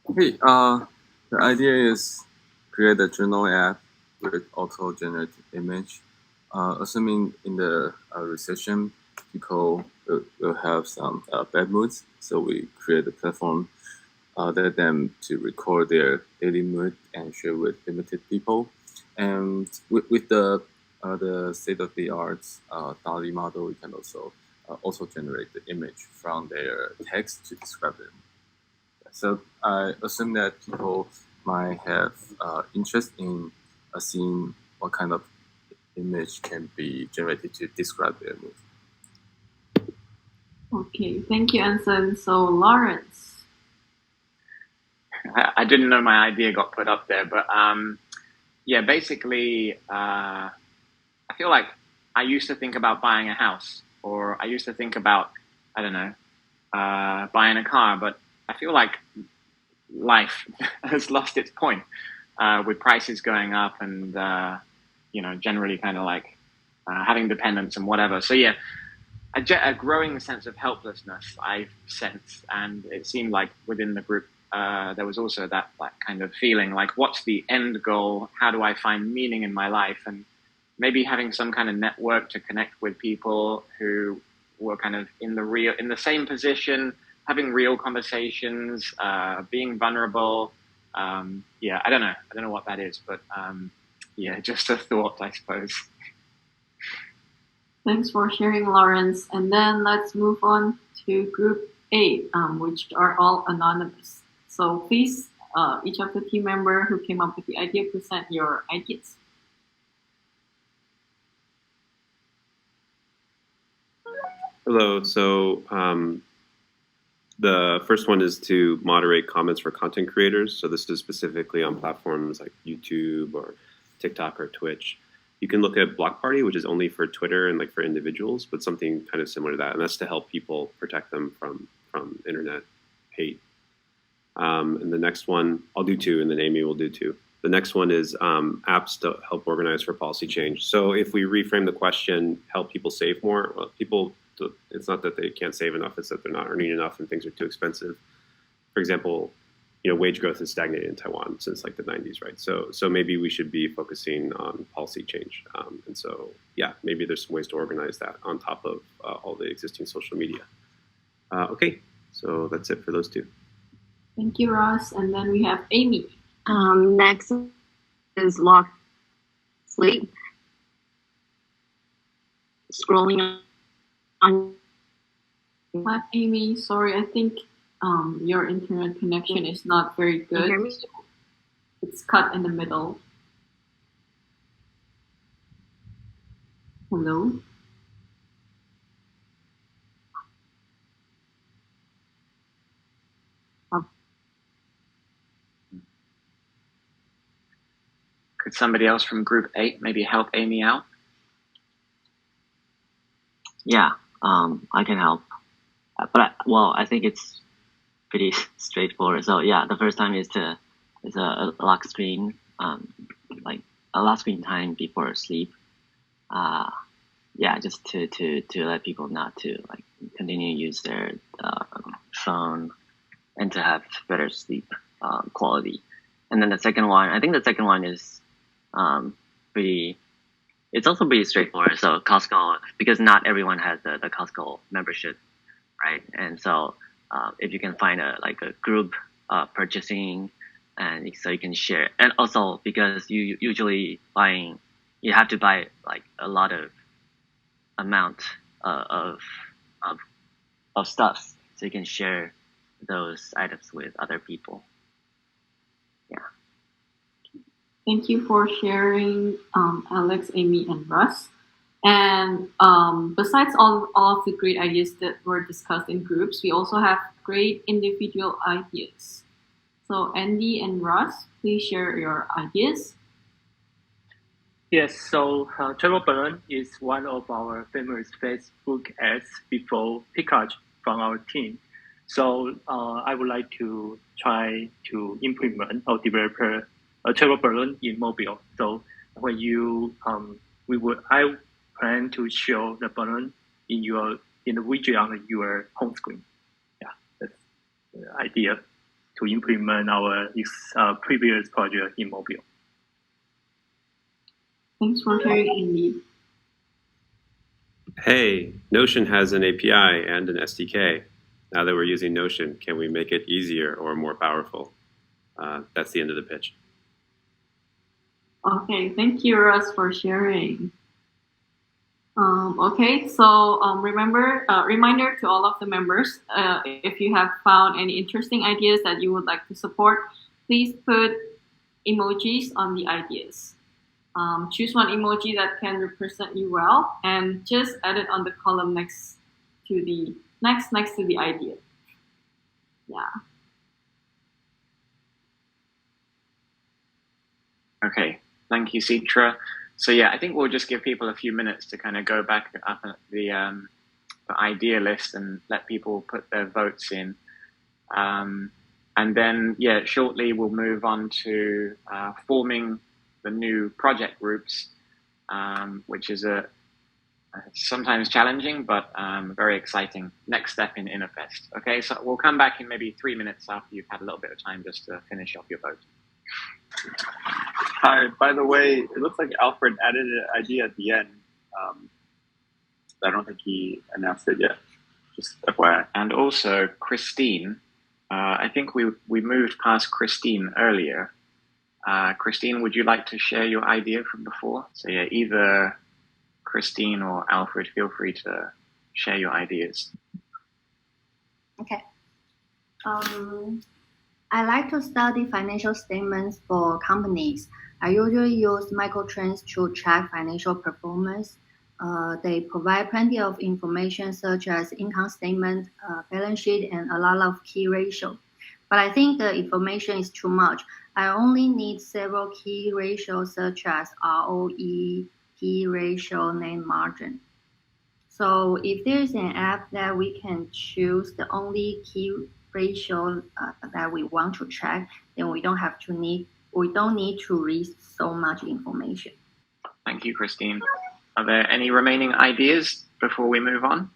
Okay, the idea is create a journal app with auto-generated image. Assuming in the recession, people will have some bad moods, so we create a platform let them to record their daily mood and share with limited people. And with the state-of-the-art DALL-E model, we can also generate the image from their text to describe them. So I assume that people might have interest in seeing what kind of image can be generated to describe their mood. Okay, thank you, Anson. So Lawrence. I didn't know my idea got put up there, but yeah, basically, I feel like I used to think about buying a house, or I used to think about, I don't know, buying a car, but I feel like life has lost its point with prices going up and, generally kind of like having dependence and whatever. So yeah, a growing sense of helplessness I sensed, and it seemed like within the group there was also that kind of feeling like, what's the end goal? How do I find meaning in my life? And maybe having some kind of network to connect with people who were kind of in the same position, having real conversations, being vulnerable. Yeah, I don't know what that is, but yeah, just a thought, I suppose. Thanks for sharing, Lawrence. And then let's move on to group 8, which are all anonymous. So please, each of the team member who came up with the idea, present your ideas. Hello. So the first one is to moderate comments for content creators. So this is specifically on platforms like YouTube or TikTok or Twitch. You can look at Block Party, which is only for Twitter and like for individuals, but something kind of similar to that. And that's to help people protect them from internet hate. And the next one, I'll do 2, and then Amy will do 2. The next one is apps to help organize for policy change. So if we reframe the question, help people save more, well, it's not that they can't save enough, it's that they're not earning enough and things are too expensive. For example, wage growth has stagnated in Taiwan since like the 90s, right? So maybe we should be focusing on policy change. And so, yeah, maybe there's some ways to organize that on top of all the existing social media. Okay, so that's it for those 2. Thank you, Ross. And then we have Amy. Next is lock sleep. Scrolling on. Hi, Amy. Sorry, I think your internet connection is not very good. Can you hear me? It's cut in the middle. Hello? Could somebody else from group 8 maybe help Amy out? Yeah, I can help. But I think it's pretty straightforward. So yeah, the first time is a lock screen, like a lock screen time before sleep. Yeah, just to let people not to like continue to use their phone and to have better sleep quality. And then the second one, I think the second one is it's also pretty straightforward. So Costco, because not everyone has the Costco membership, right? And so if you can find a group purchasing, and so you can share, and also because you usually buying you have to buy like a lot of amount of stuff so you can share those items with other people. Yeah. Thank you for sharing, Alex, Amy, and Russ. And besides all of the great ideas that were discussed in groups, we also have great individual ideas. So Andy and Russ, please share your ideas. Yes, so Travel Balloon is one of our famous Facebook ads before Pikachu from our team. So I would like to try to implement or develop a travel balloon in mobile. So when you I plan to show the balloon in the widget on your home screen. Yeah, that's the idea to implement our previous project in mobile. Thanks for sharing, Andy. Hey, Notion has an API and an SDK. Now that we're using Notion, can we make it easier or more powerful? That's the end of the pitch. Okay, thank you, Russ, for sharing. Okay, so reminder to all of the members, if you have found any interesting ideas that you would like to support, please put emojis on the ideas. Choose one emoji that can represent you well, and just add it on the column next to the idea. Yeah. Okay, thank you, Citra. So yeah, I think we'll just give people a few minutes to kind of go back up at the idea list and let people put their votes in. And then, yeah, shortly we'll move on to forming the new project groups, which is sometimes challenging, but very exciting next step in InnoFest. Okay, so we'll come back in maybe 3 minutes after you've had a little bit of time just to finish off your vote. Hi, by the way, it looks like Alfred added an idea at the end. I don't think he announced it yet. Just FYI. And also Christine, I think we moved past Christine earlier. Christine, would you like to share your idea from before? So yeah, either Christine or Alfred, feel free to share your ideas. Okay. I like to study financial statements for companies. I usually use microtrends to track financial performance. They provide plenty of information such as income statement, balance sheet, and a lot of key ratios. But I think the information is too much. I only need several key ratios such as ROE, P ratio, net margin. So if there's an app that we can choose the only key ratio that we want to track, then we don't need to read so much information. Thank you, Christine. Are there any remaining ideas before we move on?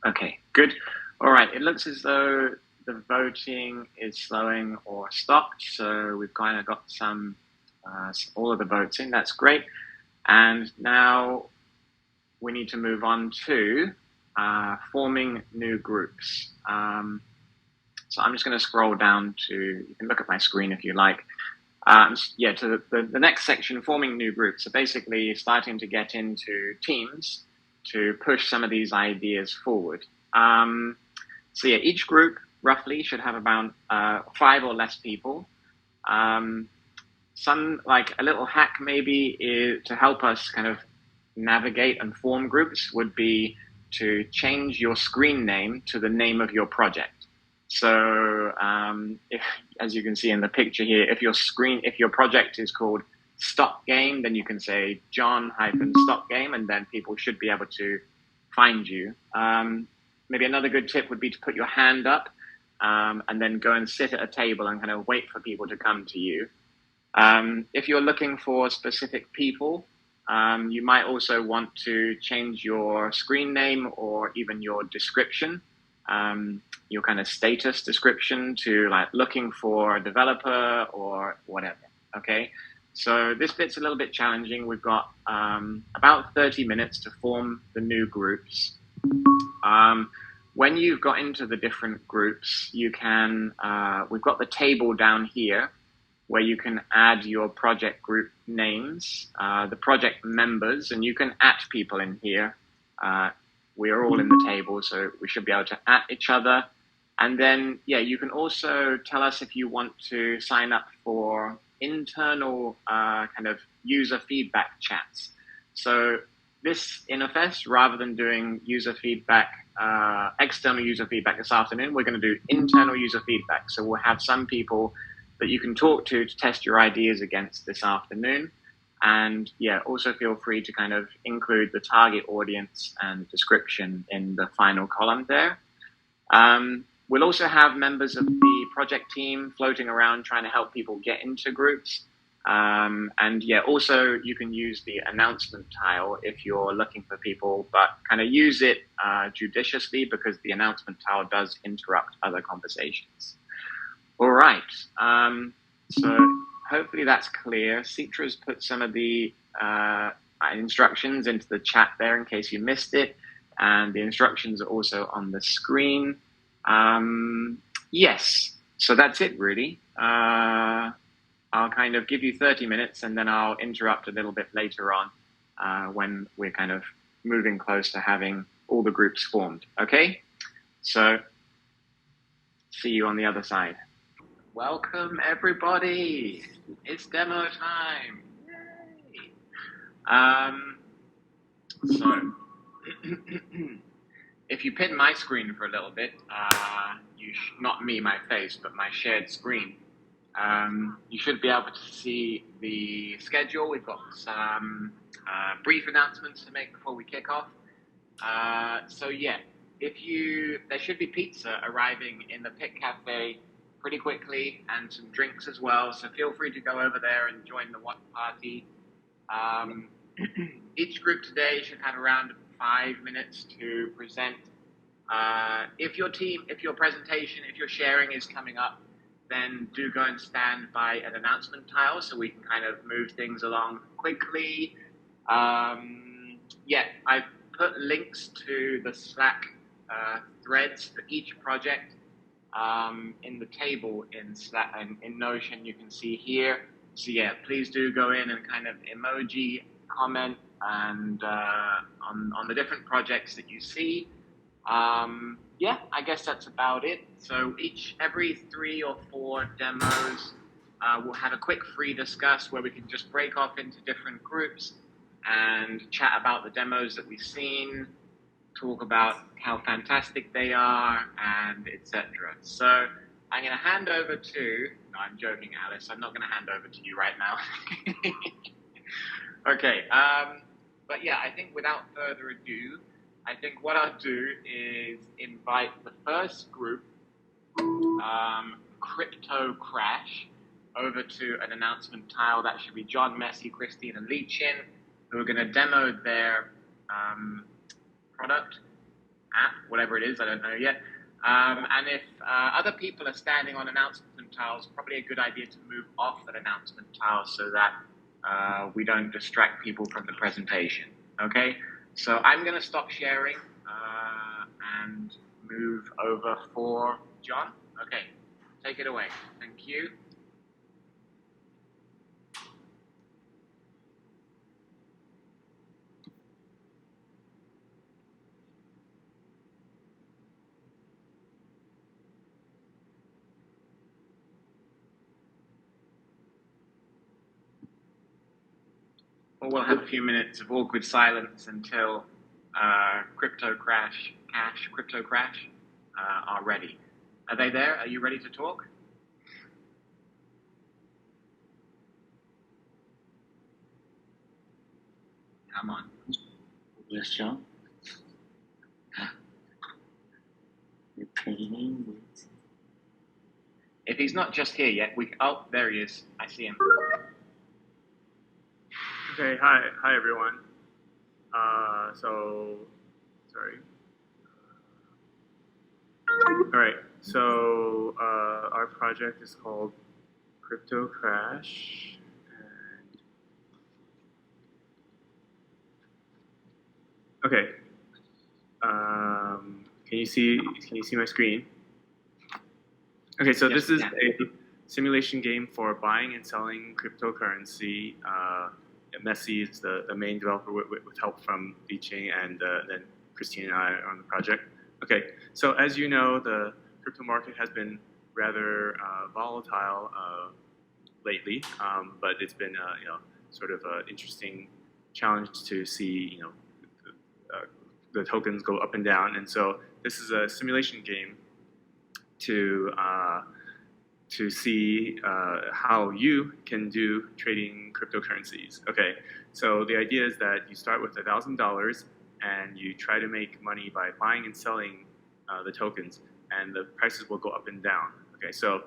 Okay, good. All right, it looks as though the voting is slowing or stopped, so we've kind of got some all of the votes in. That's great. And now we need to move on to forming new groups. So I'm just going to scroll down to, you can look at my screen if you like. Yeah, to the next section, forming new groups. So basically starting to get into teams to push some of these ideas forward. So yeah, each group roughly should have about 5 or less people. Some, like a little hack maybe is to help us kind of navigate and form groups would be to change your screen name to the name of your project. So if, as you can see in the picture here, if your project is called Stock Game, then you can say John-Stock Game, and then people should be able to find you. Maybe another good tip would be to put your hand up and then go and sit at a table and kind of wait for people to come to you. If you're looking for specific people, you might also want to change your screen name or even your description, your kind of status description to like looking for a developer or whatever, okay? So this bit's a little bit challenging. We've got about 30 minutes to form the new groups. When you've got into the different groups, you can, we've got the table down here where you can add your project group names, the project members, and you can @ people in here. We are all in the table, so we should be able to @ each other. And then, yeah, you can also tell us if you want to sign up for internal kind of user feedback chats. So this InnoFest, rather than doing user feedback, external user feedback this afternoon, we're going to do internal user feedback. So we'll have some people that you can talk to test your ideas against this afternoon. And yeah, also feel free to kind of include the target audience and description in the final column there. We'll also have members of the project team floating around trying to help people get into groups. And yeah, also you can use the announcement tile if you're looking for people, but kind of use it judiciously because the announcement tile does interrupt other conversations. All right, so hopefully that's clear. Citra's put some of the instructions into the chat there in case you missed it, and the instructions are also on the screen. Yes, so that's it really. I'll kind of give you 30 minutes and then I'll interrupt a little bit later on when we're kind of moving close to having all the groups formed, okay? So, see you on the other side. Welcome everybody, it's demo time. Yay. So, if you pin my screen for a little bit, not me, my face, but my shared screen, you should be able to see the schedule. We've got some brief announcements to make before we kick off. So yeah, there should be pizza arriving in the Pit Cafe pretty quickly and some drinks as well. So feel free to go over there and join the watch party. Each group today should have around 5 minutes to present. If your presentation, if your sharing is coming up, then do go and stand by an announcement tile so we can kind of move things along quickly. Yeah, I've put links to the Slack threads for each project in the table in Slack and in Notion you can see here. So yeah, please do go in and kind of emoji comment and on the different projects that you see. Yeah, I guess that's about it. So every 3 or 4 demos, we'll have a quick free discuss where we can just break off into different groups and chat about the demos that we've seen, talk about how fantastic they are, and etc. So I'm going to hand over to, no, I'm joking, Alice, I'm not going to hand over to you right now. Okay, but yeah, I think without further ado, I think what I'll do is invite the first group, Crypto Crash, over to an announcement tile. That should be John, Messi, Christine, and Leechin, who are going to demo their product, app, whatever it is, I don't know yet. And if other people are standing on announcement tiles, probably a good idea to move off that announcement tile so that we don't distract people from the presentation, okay? So I'm going to stop sharing and move over for John. Okay, take it away. Thank you. Well, we'll have a few minutes of awkward silence until Crypto Crash are ready. Are they there? Are you ready to talk? Come on. Yes, John. If he's not just here yet, oh, there he is. I see him. Okay, hi everyone. Sorry. All right, so our project is called Crypto Crash. Okay. Can you see my screen? Okay, so simulation game for buying and selling cryptocurrency. Messi is the main developer with help from Li-Ching, and then Christine and I are on the project. Okay, so as you know, the crypto market has been rather volatile lately, but it's been sort of an interesting challenge to see the tokens go up and down. And so this is a simulation game to see how you can do trading cryptocurrencies. Okay, so the idea is that you start with $1,000 and you try to make money by buying and selling the tokens, and the prices will go up and down. Okay, so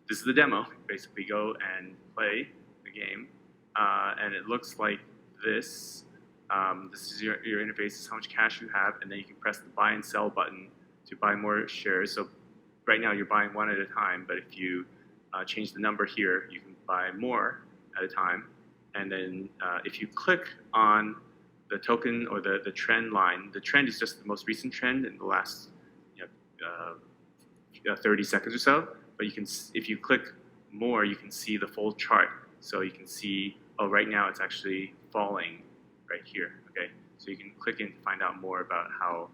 this is the demo. Basically, go and play the game, and it looks like this. This is your interface. This is how much cash you have, and then you can press the buy and sell button to buy more shares. So right now you're buying one at a time, but if you change the number here, you can buy more at a time. And then if you click on the token or the trend line, the trend is just the most recent trend in the last 30 seconds or so. But you can, if you click more, you can see the full chart. So you can see, oh, right now it's actually falling right here. Okay, so you can click in to find out more about how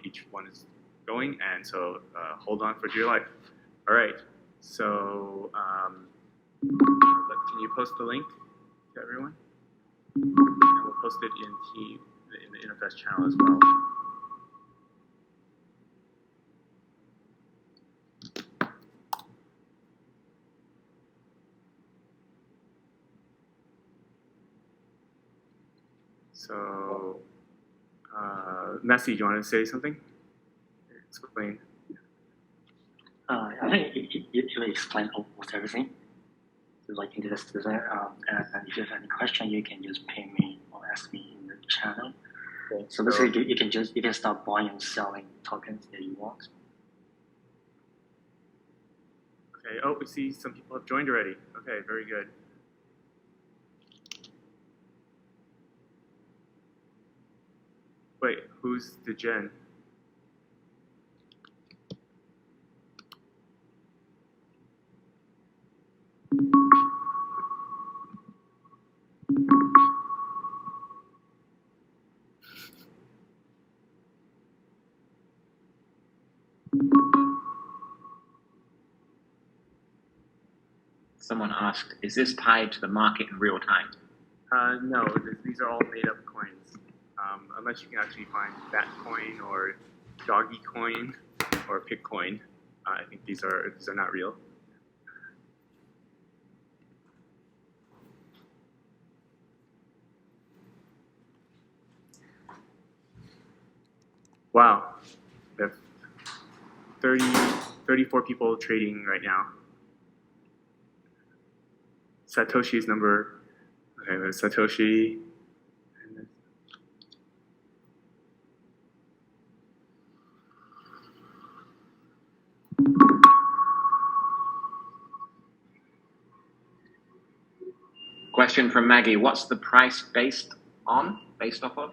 each one is going. And so hold on for dear life. All right. So can you post the link to everyone? And we'll post it in the InnoFest channel as well. So, Messi, do you want to say something? Explain. I think you explained almost everything. So like into this there, and if you have any question, you can just ping me or ask me in the channel. Okay. So basically, you can start buying and selling tokens that you want. Okay. Oh, we see some people have joined already. Okay, very good. Wait, who's the Jen? Someone asked, is this tied to the market in real time? No, these are all made-up coins. Unless you can actually find Batcoin or Doggy Coin or Pitcoin, I think these are not real. Wow, we have 34 people trading right now. Satoshi's number. Okay, there's Satoshi. Question from Maggie, what's the price based off of?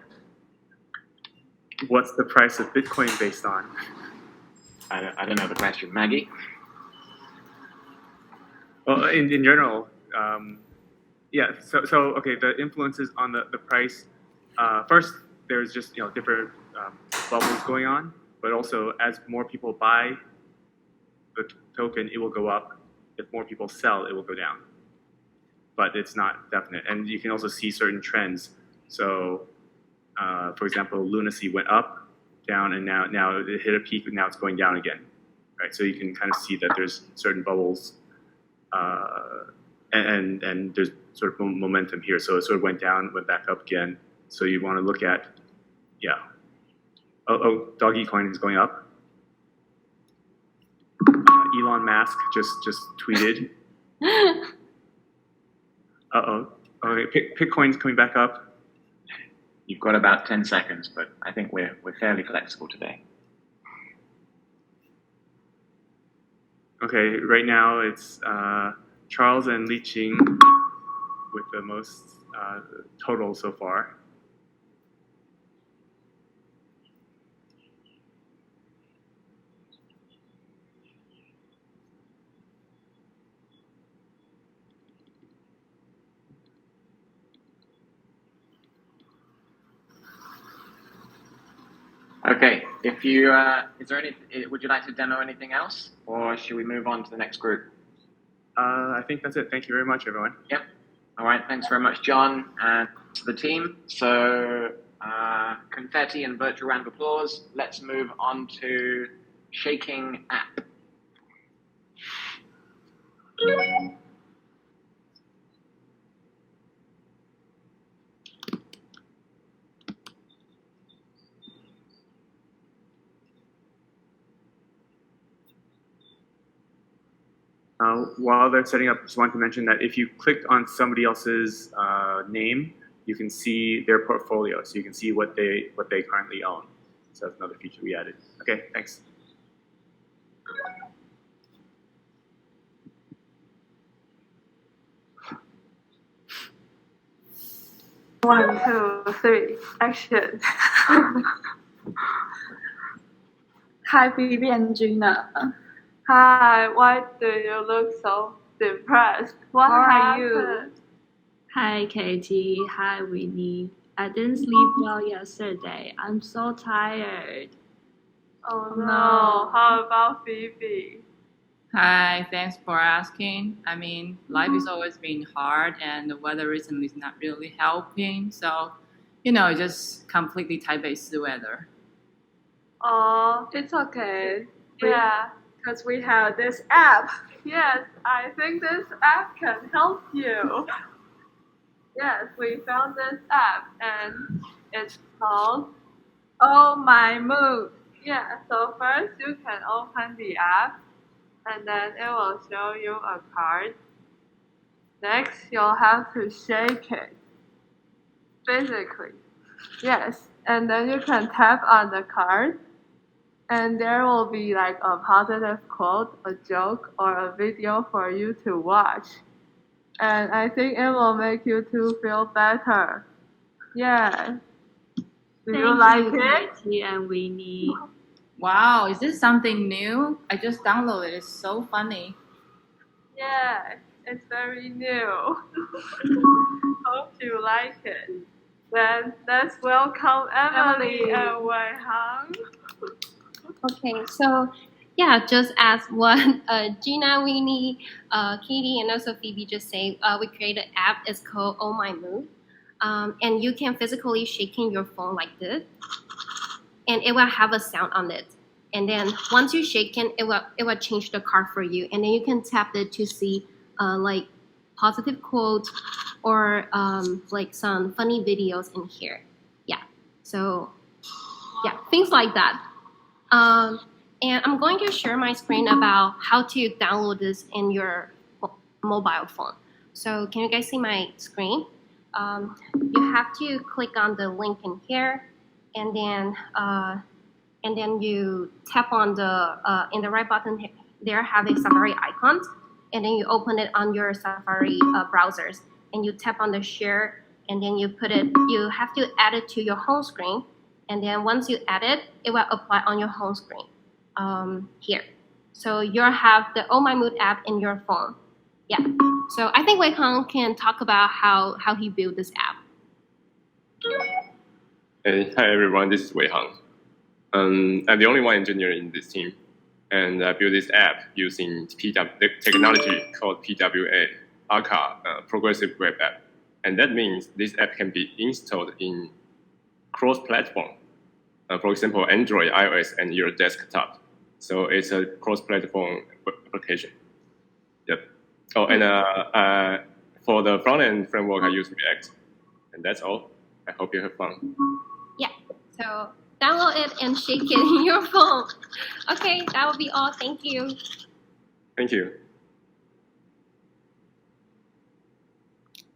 What's the price of Bitcoin based on? I don't know the question. Maggie? Well, in general, yeah, so okay, the influences on the price, first, there's just, different bubbles going on, but also as more people buy the token, it will go up. If more people sell, it will go down. But it's not definite. And you can also see certain trends. So, for example, lunacy went up, down, and now it hit a peak, and now it's going down again, right? So you can kind of see that there's certain bubbles, and there's sort of momentum here. So it sort of went down, went back up again. So you want to look at, yeah. Oh, Doggy Coin is going up. Elon Musk just tweeted. Uh-oh. Okay, Bitcoin's coming back up. You've got about 10 seconds, but I think we're fairly flexible today. Okay, right now it's Charles and Li-Ching with the most total so far. Okay, if you, is there any, would you like to demo anything else, or should we move on to the next group? I think that's it. Thank you very much, everyone. Yep. All right, thanks very much, John, and to the team. So, confetti and virtual round of applause. Let's move on to shaking app. While they're setting up, just want to mention that if you clicked on somebody else's name, you can see their portfolio, so you can see what they currently own. So that's another feature we added. Okay, thanks. One, two, three, action. Hi, Phoebe and Gina. Hi, why do you look so depressed? What How are you? happened? Hi, Katie. Hi, Winnie. I didn't sleep well yesterday. I'm so tired. Oh no, how about Phoebe? Hi, thanks for asking. I mean, life has always been hard and the weather recently is not really helping. So, just completely Taipei weather. Oh, it's okay. Yeah, because we have this app. Yes, I think this app can help you. Yes, we found this app and it's called Oh My Mood. Yeah, so first you can open the app and then it will show you a card. Next, you'll have to shake it. Basically. Yes, and then you can tap on the card and there will be like a positive quote, a joke, or a video for you to watch. And I think it will make you two feel better. Yeah. Do you like it? Katie and Winnie. Wow, is this something new? I just downloaded it. It's so funny. Yeah, it's very new. Hope you like it. Then let's welcome Emily and Wei Hang. Okay, so yeah, just as what Gina, Winnie, Katie, and also Phoebe just say, we created an app. It's called Oh My Mood, and you can physically shaking your phone like this, and it will have a sound on it. And then once you shake it, it will change the card for you, and then you can tap it to see like positive quotes or like some funny videos in here. Yeah, so yeah, things like that. And I'm going to share my screen about how to download this in your mobile phone. So can you guys see my screen? You have to click on the link in here, and then you tap on the in the right button there have a Safari icon, and then you open it on your Safari browsers, and you tap on the share, and then you put it. You have to add it to your home screen. And then once you add it, it will apply on your home screen here. So you'll have the Oh My Mood app in your phone. Yeah. So I think Wei Hang can talk about how he built this app. Hey, hi everyone, this is Wei Hang. I'm the only one engineer in this team, and I built this app using technology called PWA, ARCA, Progressive Web App. And that means this app can be installed in cross-platform, for example, Android, iOS, and your desktop. So it's a cross-platform application. Yep. Oh, and for the front-end framework, I use React, and that's all. I hope you have fun. Yeah. So download it and shake it in your phone. Okay, that will be all. Thank you. Thank you.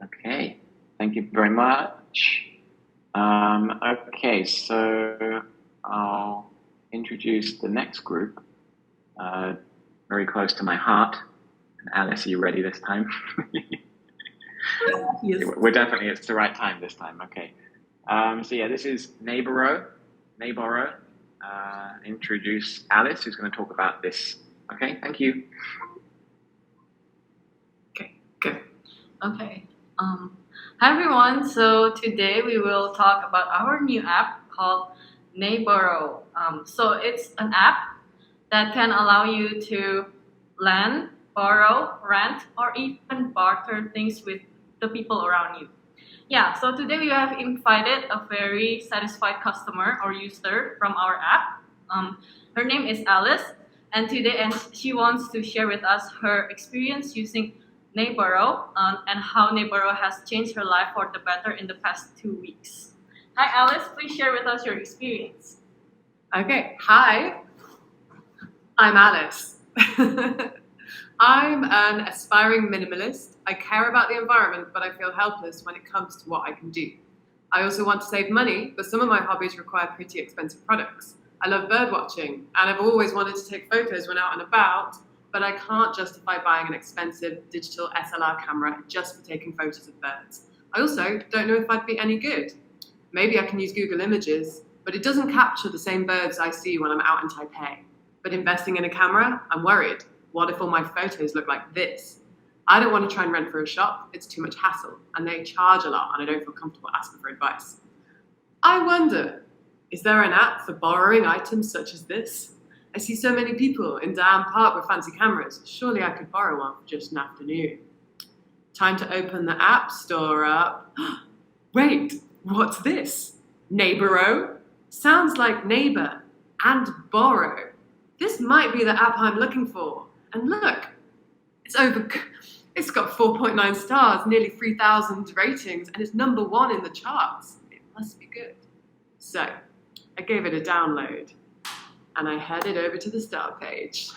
Okay, thank you very much. Okay, so I'll introduce the next group, very close to my heart. And Alice, are you ready this time? Yes. We're definitely, it's the right time this time, okay. So yeah, this is Neighboro. Introduce Alice, who's going to talk about this. Okay, thank you. Okay, good. Okay. Hi everyone. So today we will talk about our new app called Neighboro. So it's an app that can allow you to lend, borrow, rent, or even barter things with the people around you. Yeah, so today we have invited a very satisfied customer or user from our app. Her name is Alice, and she wants to share with us her experience using Neighboro and how Neighboro has changed her life for the better in the past 2 weeks. Hi, Alice. Please share with us your experience. Okay. Hi. I'm Alice. I'm an aspiring minimalist. I care about the environment, but I feel helpless when it comes to what I can do. I also want to save money, but some of my hobbies require pretty expensive products. I love bird watching, and I've always wanted to take photos when out and about, but I can't justify buying an expensive digital SLR camera just for taking photos of birds. I also don't know if I'd be any good. Maybe I can use Google Images, but it doesn't capture the same birds I see when I'm out in Taipei. But investing in a camera, I'm worried. What if all my photos look like this? I don't want to try and rent for a shop. It's too much hassle, and they charge a lot, and I don't feel comfortable asking for advice. I wonder, is there an app for borrowing items such as this? I see so many people in Dam Park with fancy cameras. Surely I could borrow one for just an afternoon. Time to open the App Store up. Wait, what's this? Neighboro? Sounds like neighbor and borrow. This might be the app I'm looking for. And look, it's got 4.9 stars, nearly 3,000 ratings, and it's #1 in the charts. It must be good. So I gave it a download, and I headed over to the start page.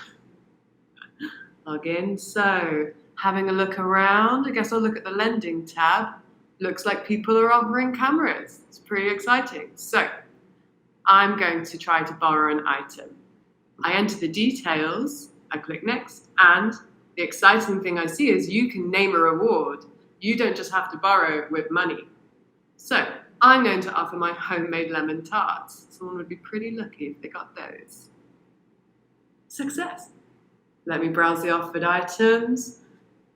Log in. So having a look around, I guess I'll look at the lending tab. Looks like people are offering cameras. It's pretty exciting. So I'm going to try to borrow an item. I enter the details, I click next, and the exciting thing I see is you can name a reward. You don't just have to borrow with money. So I'm going to offer my homemade lemon tarts. Someone would be pretty lucky if they got those. Success. Let me browse the offered items.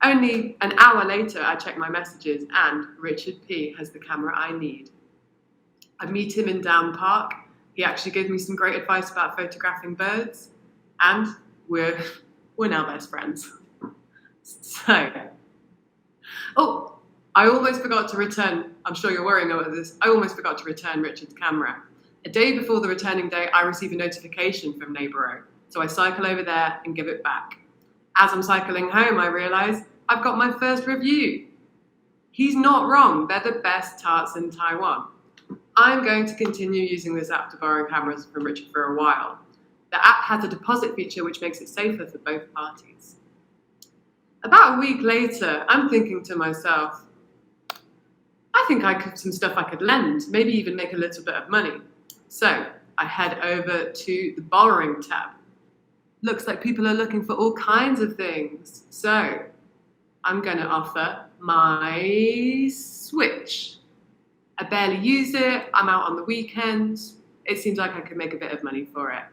Only an hour later, I check my messages, and Richard P. has the camera I need. I meet him in Down Park. He actually gave me some great advice about photographing birds, and we're now best friends. So, I almost forgot to return, I'm sure you're worrying about this, I almost forgot to return Richard's camera. A day before the returning day, I receive a notification from Neighboro, so I cycle over there and give it back. As I'm cycling home, I realise I've got my first review. He's not wrong, they're the best tarts in Taiwan. I'm going to continue using this app to borrow cameras from Richard for a while. The app has a deposit feature which makes it safer for both parties. About a week later, I'm thinking to myself, I think some stuff I could lend, maybe even make a little bit of money. So I head over to the borrowing tab. Looks like people are looking for all kinds of things. So I'm going to offer my Switch. I barely use it. I'm out on the weekends. It seems like I could make a bit of money for it.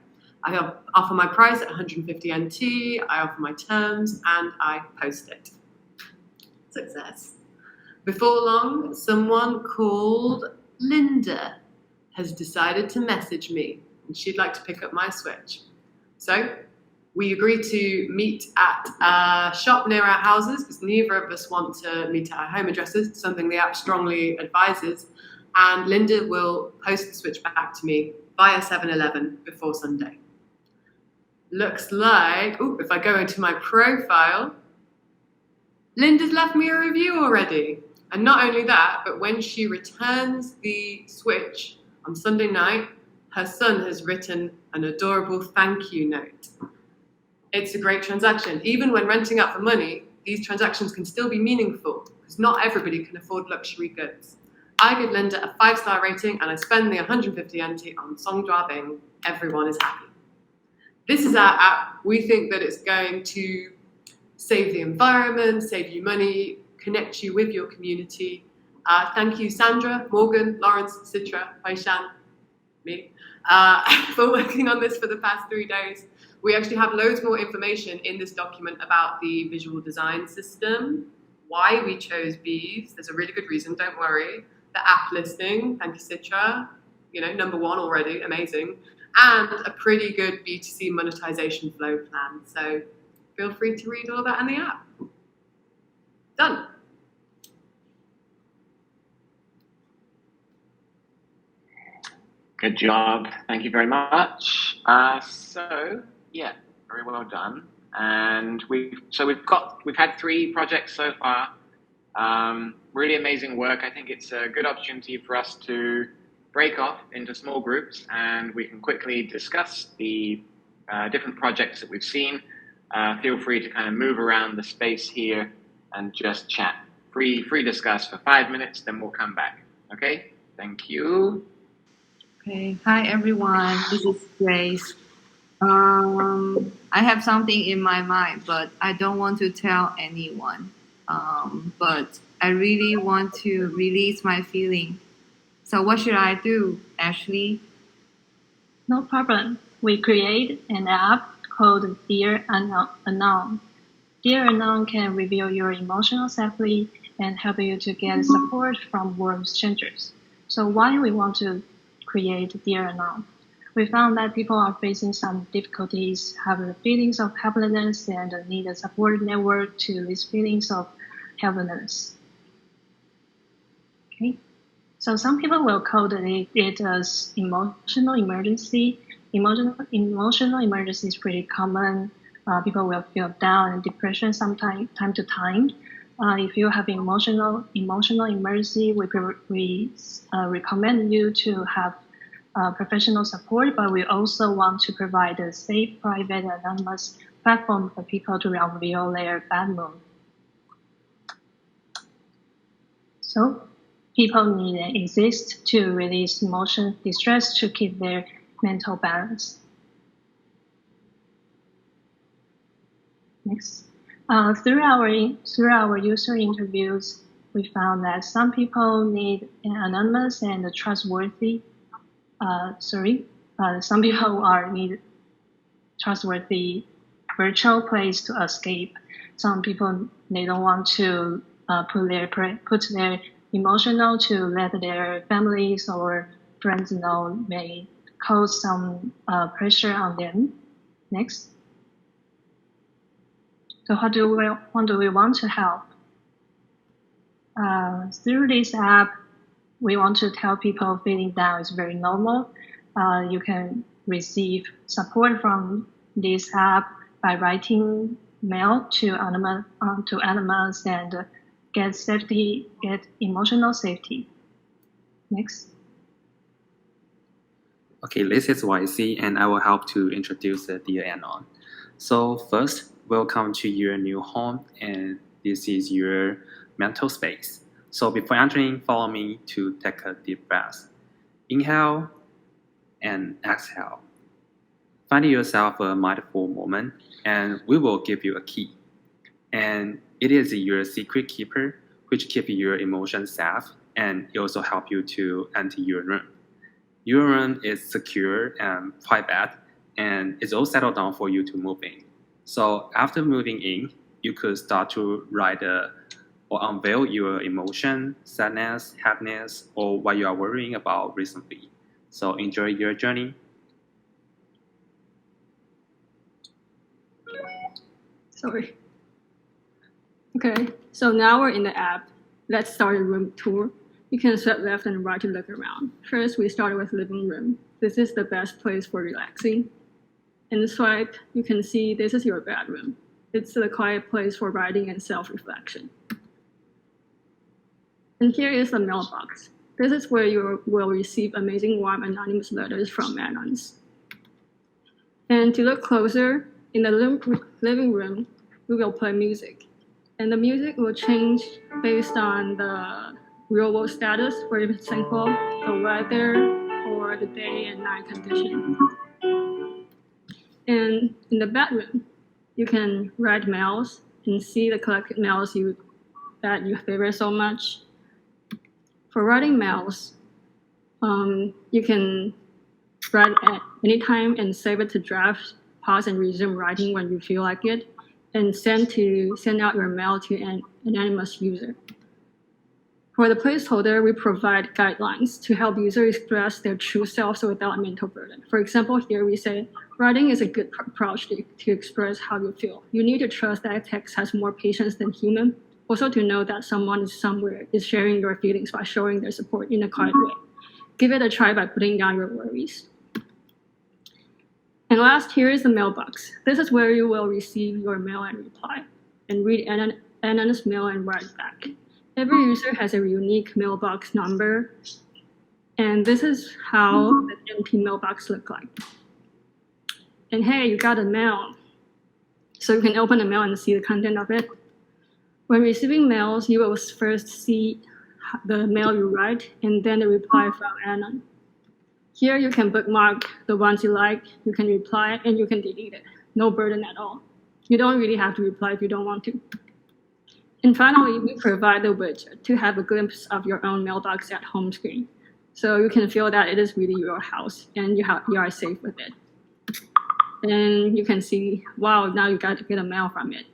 I offer my price at 150 NT. I offer my terms, and I post it. Success. Before long, someone called Linda has decided to message me, and she'd like to pick up my Switch. So we agreed to meet at a shop near our houses because neither of us want to meet at our home addresses, something the app strongly advises. And Linda will post the Switch back to me via 7-Eleven before Sunday. Looks like, if I go into my profile, Linda's left me a review already. And not only that, but when she returns the Switch on Sunday night, her son has written an adorable thank you note. It's a great transaction. Even when renting out for money, these transactions can still be meaningful because not everybody can afford luxury goods. I give Linda a 5-star rating and I spend the 150 NT on Songdua Bing. Everyone is happy. This is our app. We think that it's going to save the environment, save you money, connect you with your community. Thank you, Sandra, Morgan, Lawrence, Citra, Huishan, me, for working on this for the past 3 days. We actually have loads more information in this document about the visual design system, why we chose bees. There's a really good reason, don't worry. The app listing, thank you, Citra. number one already, amazing, and a pretty good B2C monetization flow plan. So feel free to read all that in the app. Done. Good job. Thank you very much. So yeah, very well done. And we've had 3 projects so far. Really amazing work. I think it's a good opportunity for us to break off into small groups, and we can quickly discuss the different projects that we've seen. Feel free to kind of move around the space here and just chat. Free discuss for 5 minutes, then we'll come back. Okay? Thank you. Okay. Hi, everyone. This is Grace. I have something in my mind, but I don't want to tell anyone. But I really want to release my feeling. So what should I do, Ashley? No problem. We create an app called Dear Unknown. Dear Unknown can reveal your emotional safety and help you to get support from warm strangers. So why we want to create Dear Unknown? We found that people are facing some difficulties, have feelings of helplessness, and need a support network to these feelings of helplessness. Okay, so some people will code it as emotional emergency. Emotional emergency is pretty common. People will feel down and depression time to time. If you have emotional emergency, we recommend you to have professional support, but we also want to provide a safe, private, anonymous platform for people to reveal their bad mood. So people need to exist to release emotion distress to keep their mental balance. Next. Through our user interviews, we found that some people need an anonymous and trustworthy. Some people need trustworthy virtual place to escape. Some people they don't want to put their emotional to let their families or friends know may cause some pressure on them. Next. So how do we want to help? Through this app, we want to tell people feeling down is very normal. You can receive support from this app by writing mail to anonymous and get emotional safety. Next. Okay, this is YC, and I will help to introduce the Dear Unknown. So first, welcome to your new home, and this is your mental space. So before entering, follow me to take a deep breath. Inhale and exhale. Find yourself a mindful moment, and we will give you a key. And it is your secret keeper, which keeps your emotions safe, and it also helps you to enter your room. Your room is secure and private, and it's all settled down for you to move in. So after moving in, you could start to write or unveil your emotion, sadness, happiness, or what you are worrying about recently. So enjoy your journey. Sorry. Okay, so now we're in the app. Let's start a room tour. You can swipe left and right to look around. First, we start with living room. This is the best place for relaxing. In the swipe, you can see this is your bedroom. It's a quiet place for writing and self-reflection. And here is the mailbox. This is where you will receive amazing warm anonymous letters from anons. And to look closer, in the living room, we will play music. And the music will change based on the real world status, for example, the weather or the day and night condition. And in the bedroom, you can write mails and see the collected mails that you favorite so much. For writing mails, you can write at any time and save it to draft, pause and resume writing when you feel like it, and send out your mail to an anonymous user. For the placeholder, we provide guidelines to help users express their true selves without mental burden. For example, here we say, writing is a good approach to express how you feel. You need to trust that text has more patience than human. Also to know that someone somewhere is sharing your feelings by showing their support in a quiet way. Give it a try by putting down your worries. And last, here is the mailbox. This is where you will receive your mail and reply, and read anonymous mail and write back. Every user has a unique mailbox number, and this is how the empty mailbox look like. And hey, you got a mail. So you can open the mail and see the content of it. When receiving mails, you will first see the mail you write, and then the reply from Anon. Here you can bookmark the ones you like, you can reply, and you can delete it. No burden at all. You don't really have to reply if you don't want to. And finally, we provide the widget to have a glimpse of your own mailbox at home screen. So you can feel that it is really your house and you are safe with it. And you can see, wow, now you got to get a mail from it.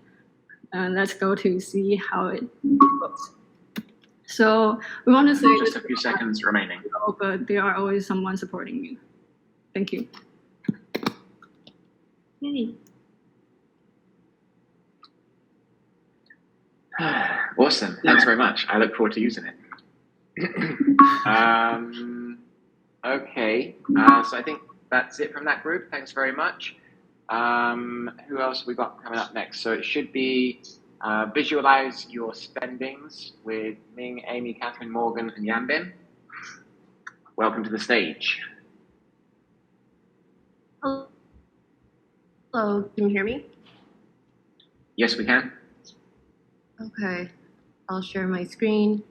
And let's go to see how it goes. So we want to say just a few seconds remaining. But there are always someone supporting you. Thank you. Yay. Awesome. Thanks very much. I look forward to using it. Okay. So I think that's it from that group. Thanks very much. Who else have we got coming up next? So it should be visualize your spendings with Ming, Amy, Catherine, Morgan, and Yanbin. Welcome to the stage. Hello, can you hear me? Yes, we can. Okay, I'll share my screen.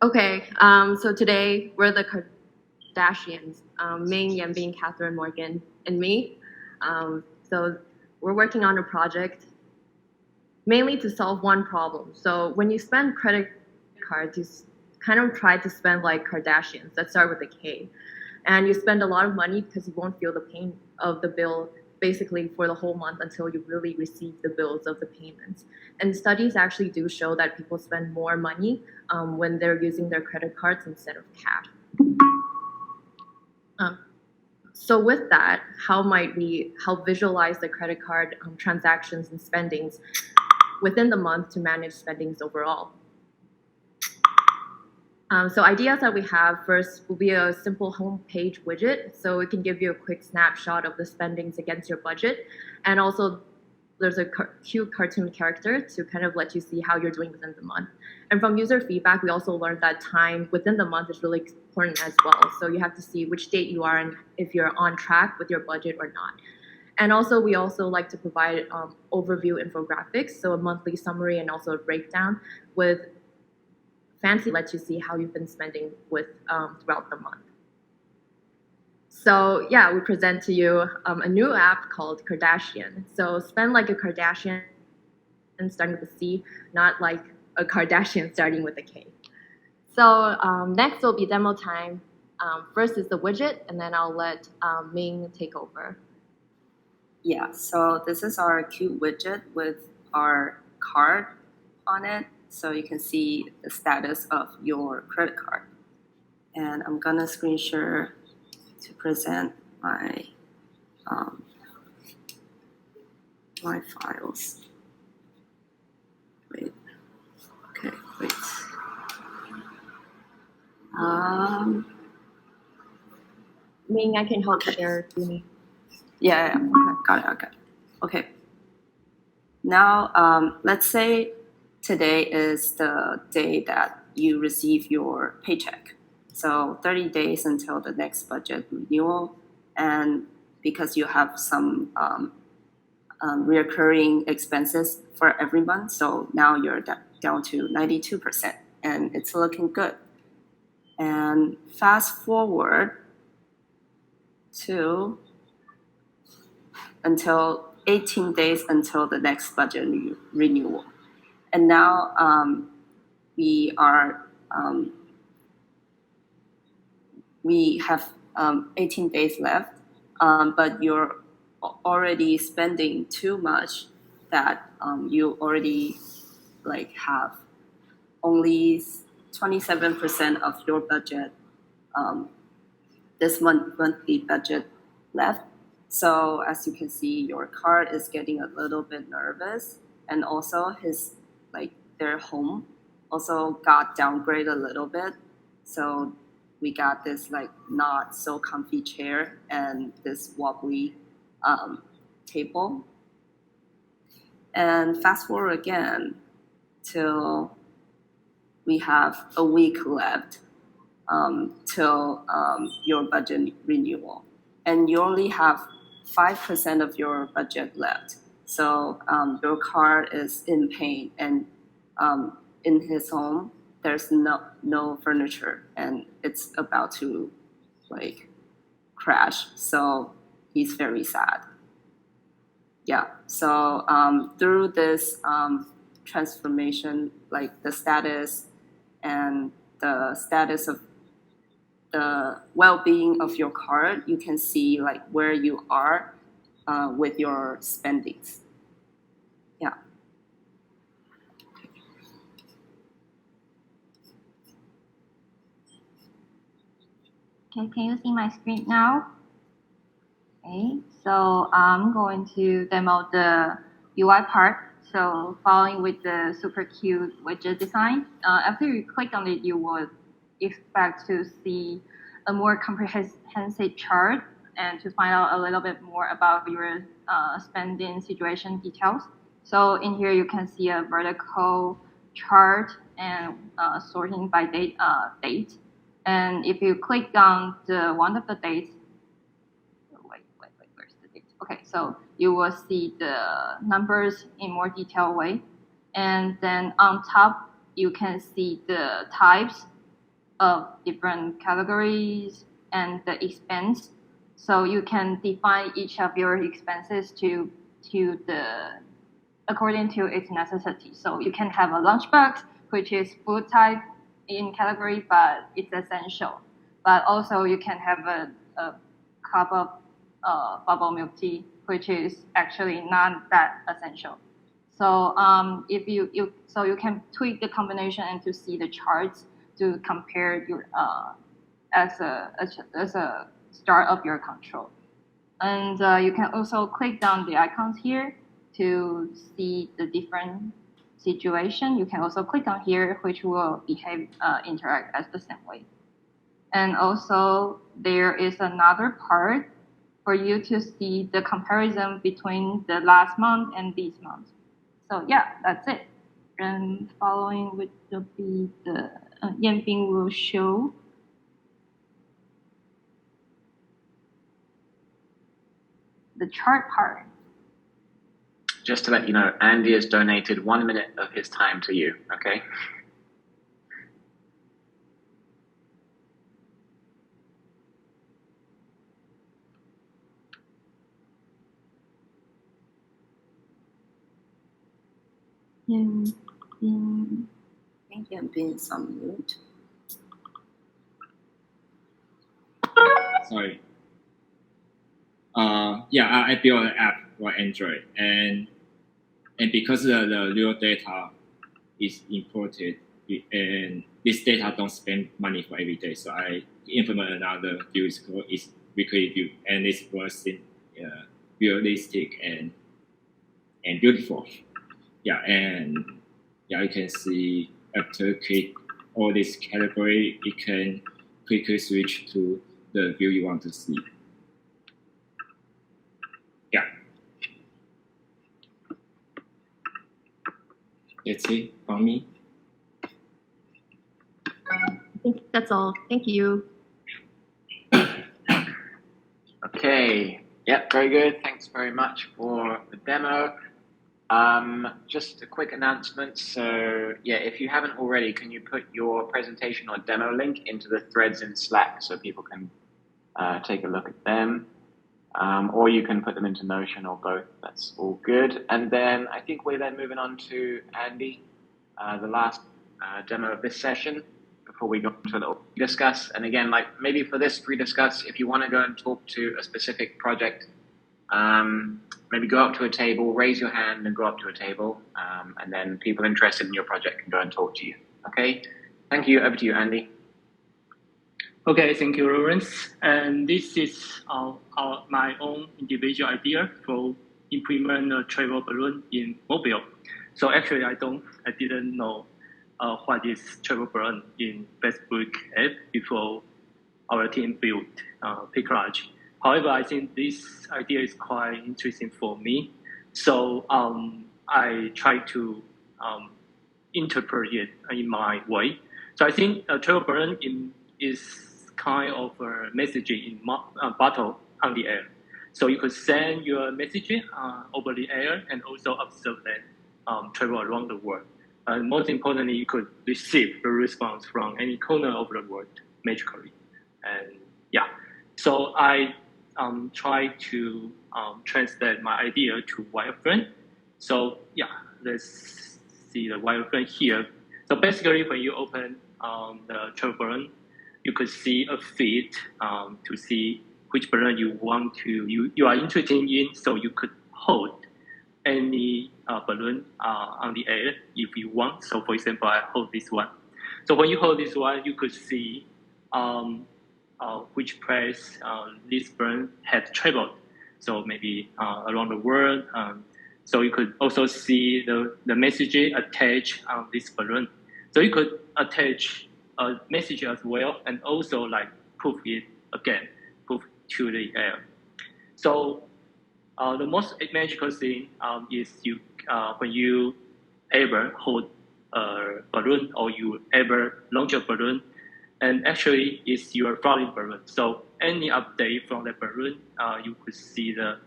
Okay, so today we're the Kardashians, Ming, Yanbin, Catherine, Morgan, and me. So we're working on a project mainly to solve one problem. So when you spend credit cards, you kind of try to spend like Kardashians that start with a K. And you spend a lot of money because you won't feel the pain of the bill basically for the whole month until you really receive the bills of the payments. And studies actually do show that people spend more money when they're using their credit cards instead of cash. So with that, how might we help visualize the credit card transactions and spendings within the month to manage spendings overall? So ideas that we have first will be a simple homepage widget. So it can give you a quick snapshot of the spendings against your budget. And also there's a cute cartoon character to kind of let you see how you're doing within the month. And from user feedback, we also learned that time within the month is really important as well. So you have to see which date you are and if you're on track with your budget or not. And also, we also like to provide overview infographics, so a monthly summary and also a breakdown with fancy lets you see how you've been spending with throughout the month. So yeah, we present to you a new app called Kardashian. So spend like a Kardashian starting with a C, not like a Kardashian starting with a K. So next will be demo time. First is the widget, and then I'll let Ming take over. Yeah, so this is our cute widget with our card on it. So you can see the status of your credit card. And I'm gonna screen share to present my my files. Wait, okay, wait. Ming, I can help share if you need. Yeah, okay, got it. Okay. Now, let's say today is the day that you receive your paycheck. So 30 days until the next budget renewal. And because you have some recurring expenses for every month, so now you're down to 92%, and it's looking good. And fast forward to until 18 days until the next budget renewal. And now we have 18 days left, but you're already spending too much that you already like have only 27% of your budget, this monthly budget left. So as you can see, your card is getting a little bit nervous, and also their home also got downgraded a little bit. So we got this not so comfy chair and this wobbly table. And fast forward again till we have a week left till your budget renewal, and you only have 5% of your budget left. So your car is in pain, and in his home there's no furniture, and it's about to crash. So he's very sad. Yeah. So through this transformation, the status and the status of the well-being of your card, you can see where you are with your spendings. Yeah. Okay, can you see my screen now? Okay, so I'm going to demo the UI part. So following with the super cute widget design, after you click on it, you would expect to see a more comprehensive chart and to find out a little bit more about your spending situation details. So in here, you can see a vertical chart and sorting by date. And if you click on the one of the dates, where's the date? Okay, so you will see the numbers in more detailed way. And then on top, you can see the types of different categories and the expense. So you can define each of your expenses according to its necessity. So you can have a lunchbox, which is food type in category, but it's essential. But also you can have a cup of bubble milk tea, which is actually not that essential. So if you can tweak the combination and to see the charts to compare your as a start of your control. And you can also click down the icons here to see the different situation. You can also click on here, which will interact as the same way. And also there is another part for you to see the comparison between the last month and this month. So yeah, that's it. And following will be the Yanbing will show the chart part. Just to let you know, Andy has donated 1 minute of his time to you, okay? I think Yanbing is on mute. Sorry. I built an app for Android, and because the real data is imported, and this data don't spend money for every day, so I implement another view called is weekly view, and it's was realistic and beautiful. You can see after click all this category, you can quickly switch to the view you want to see. Yeah. That's it from me. I think that's all. Thank you. Okay. Yep, very good. Thanks very much for the demo. Just a quick announcement. So yeah, if you haven't already, can you put your presentation or demo link into the threads in Slack so people can take a look at them? Or you can put them into Notion or both. That's all good. And then I think we're then moving on to Andy, the last demo of this session before we go to the discuss. And again, maybe for this pre-discuss, if you want to go and talk to a specific project, maybe go up to a table, raise your hand and go up to a table, and then people interested in your project can go and talk to you. Okay, thank you. Over to you, Andy. Okay, thank you, Lawrence. And this is my own individual idea for implement a travel balloon in mobile. So actually, I didn't know what is travel balloon in Facebook app before our team built Pick Large. However, I think this idea is quite interesting for me. So I try to interpret it in my way. So I think travel balloon is kind of a message in bottle on the air. So you could send your message over the air and also observe them travel around the world. And most importantly, you could receive the response from any corner of the world magically. And yeah, so I try to translate my idea to wireframe. So yeah, let's see the wireframe here. So basically, when you open the travel balloon, you could see a feed to see which balloon you are interested in. So you could hold any balloon on the air if you want. So for example, I hold this one. So when you hold this one, you could see which place this balloon had traveled. So maybe around the world. So you could also see the message attached on this balloon. So you could attach a message as well, and also like proof it again, proof to the air. So the most magical thing is when you ever hold a balloon or you ever launch a balloon, and actually it's your flying balloon. So any update from the balloon, you could see the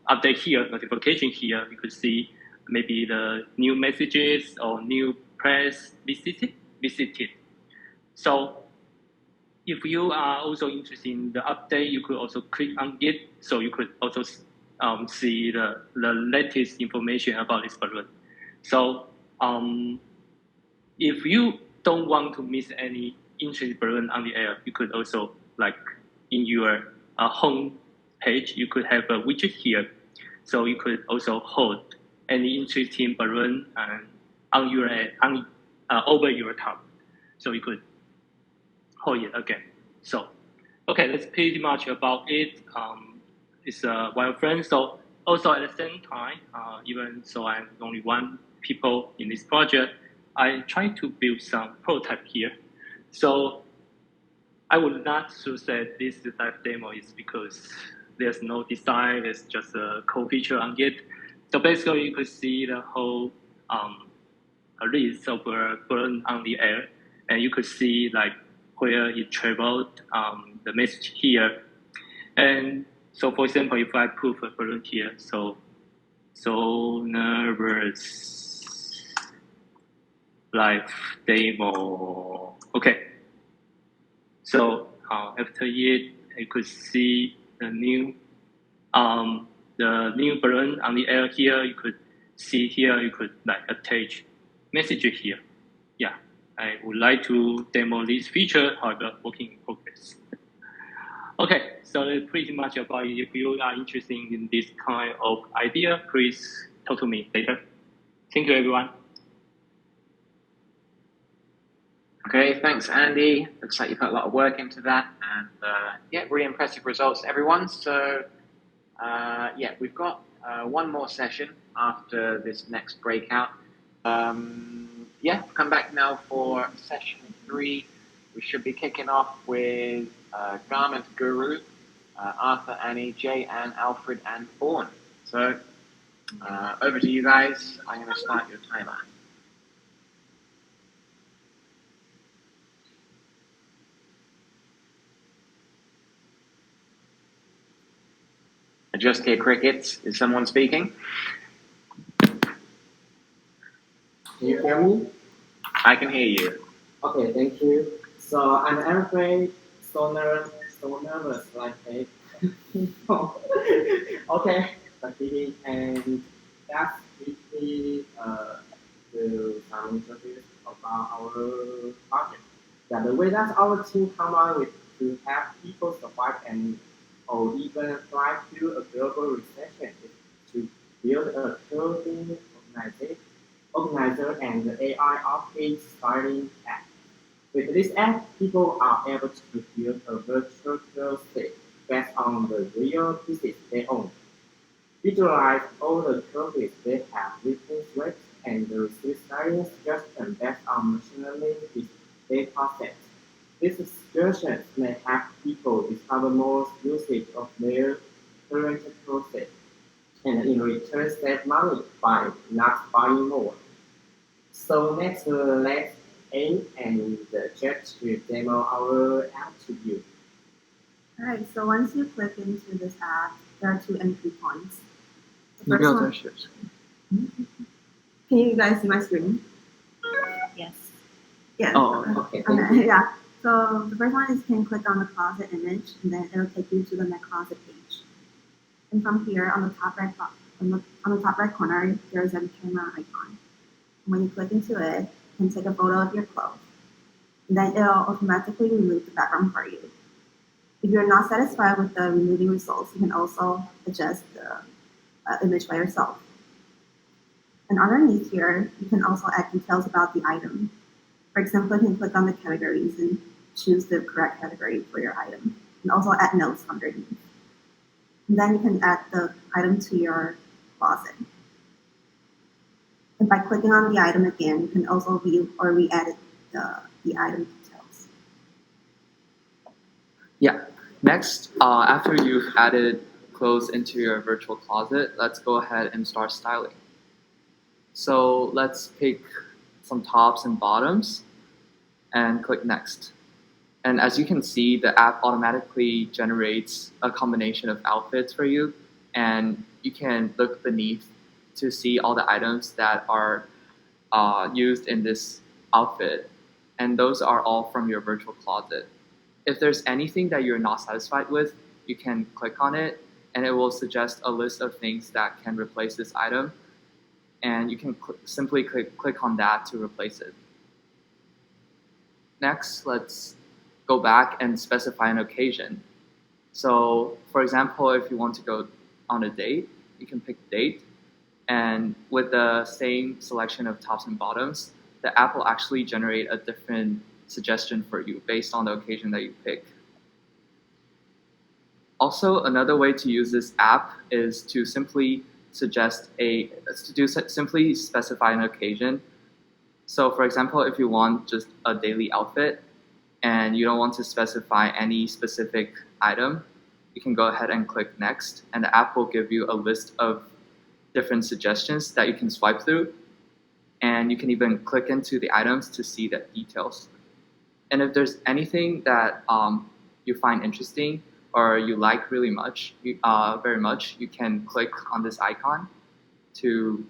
update here, notification here. You could see maybe the new messages or new place visited. So if you are also interested in the update, you could also click on it. So you could also see the latest information about this balloon. So if you don't want to miss any interesting balloon on the air, you could also, like in your home page, you could have a widget here. So you could also hold any interesting balloon on your over your top. So you could hold it again. So, okay, that's pretty much about it. It's a wireframe. So also at the same time, even so I'm only one people in this project, I try to build some prototype here. So I would not say this is live demo is because there's no design, there's just a code feature on it. So basically you could see the whole list of balloon on the air, and you could see like where it traveled, the message here. And so for example, if I put a balloon here, so nervous live demo. Okay. So after it, you could see the new balloon on the air here. You could see here. You could like attach message here. Yeah, I would like to demo this feature. However, working in progress. Okay, so that's pretty much about it. If you are interested in this kind of idea, please talk to me later. Thank you, everyone. Okay, thanks, Andy. Looks like you put a lot of work into that, and yeah, really impressive results, everyone. So yeah, we've got one more session after this next breakout. Yeah, come back now for session 3. We should be kicking off with Garment Guru, Arthur, Annie, Jay, Anne, Alfred, and Fawn. So over to you guys. I'm going to start your timer. I just hear crickets. Is someone speaking? Can you hear me? I can hear you. Okay, thank you. So I'm afraid so nervous like that. Okay, succeeding, and that's briefly do some interviews about our project. Yeah, the way that our team come up with to have people survive and or even thrive through a global recession is to build a clothing organizer and AI outfit styling app. With this app, people are able to build a virtual closet based on the real pieces they own. Visualize all the clothes they have written sweats and receive styling suggestions based on machine learning data sets. These suggestions may help people discover more usage of their current closet and in return save money by not buying more. So next, let's aim and Jet to demo our app to you. Alright, so once you click into this app, there are two entry points. The You first go one, to shift. can you guys see my screen? Yes. Yes. Oh, okay. Yeah. So the first one is you can click on the closet image, and then it'll take you to the My Closet page. And from here, on the top right corner, there's a camera icon. And when you click into it, you can take a photo of your clothes. And then it'll automatically remove the background for you. If you're not satisfied with the removing results, you can also adjust the image by yourself. And underneath here, you can also add details about the item. For example, you can click on the categories and choose the correct category for your item, and also add notes underneath. And then you can add the item to your closet. And by clicking on the item again, you can also view or re-edit the item details. Yeah. Next, after you've added clothes into your virtual closet, let's go ahead and start styling. So let's pick some tops and bottoms and click next. And as you can see, the app automatically generates a combination of outfits for you, and you can look beneath to see all the items that are used in this outfit, and those are all from your virtual closet. If there's anything that you're not satisfied with, you can click on it, and it will suggest a list of things that can replace this item, and you can simply click on that to replace it. Next, let's go back and specify an occasion. So, for example, if you want to go on a date, you can pick date, and with the same selection of tops and bottoms, the app will actually generate a different suggestion for you based on the occasion that you pick. Also, another way to use this app is to simply simply specify an occasion. So for example, if you want just a daily outfit and you don't want to specify any specific item, you can go ahead and click next, and the app will give you a list of different suggestions that you can swipe through, and you can even click into the items to see the details. And if there's anything that you find interesting or you like really much, very much, you can click on this icon to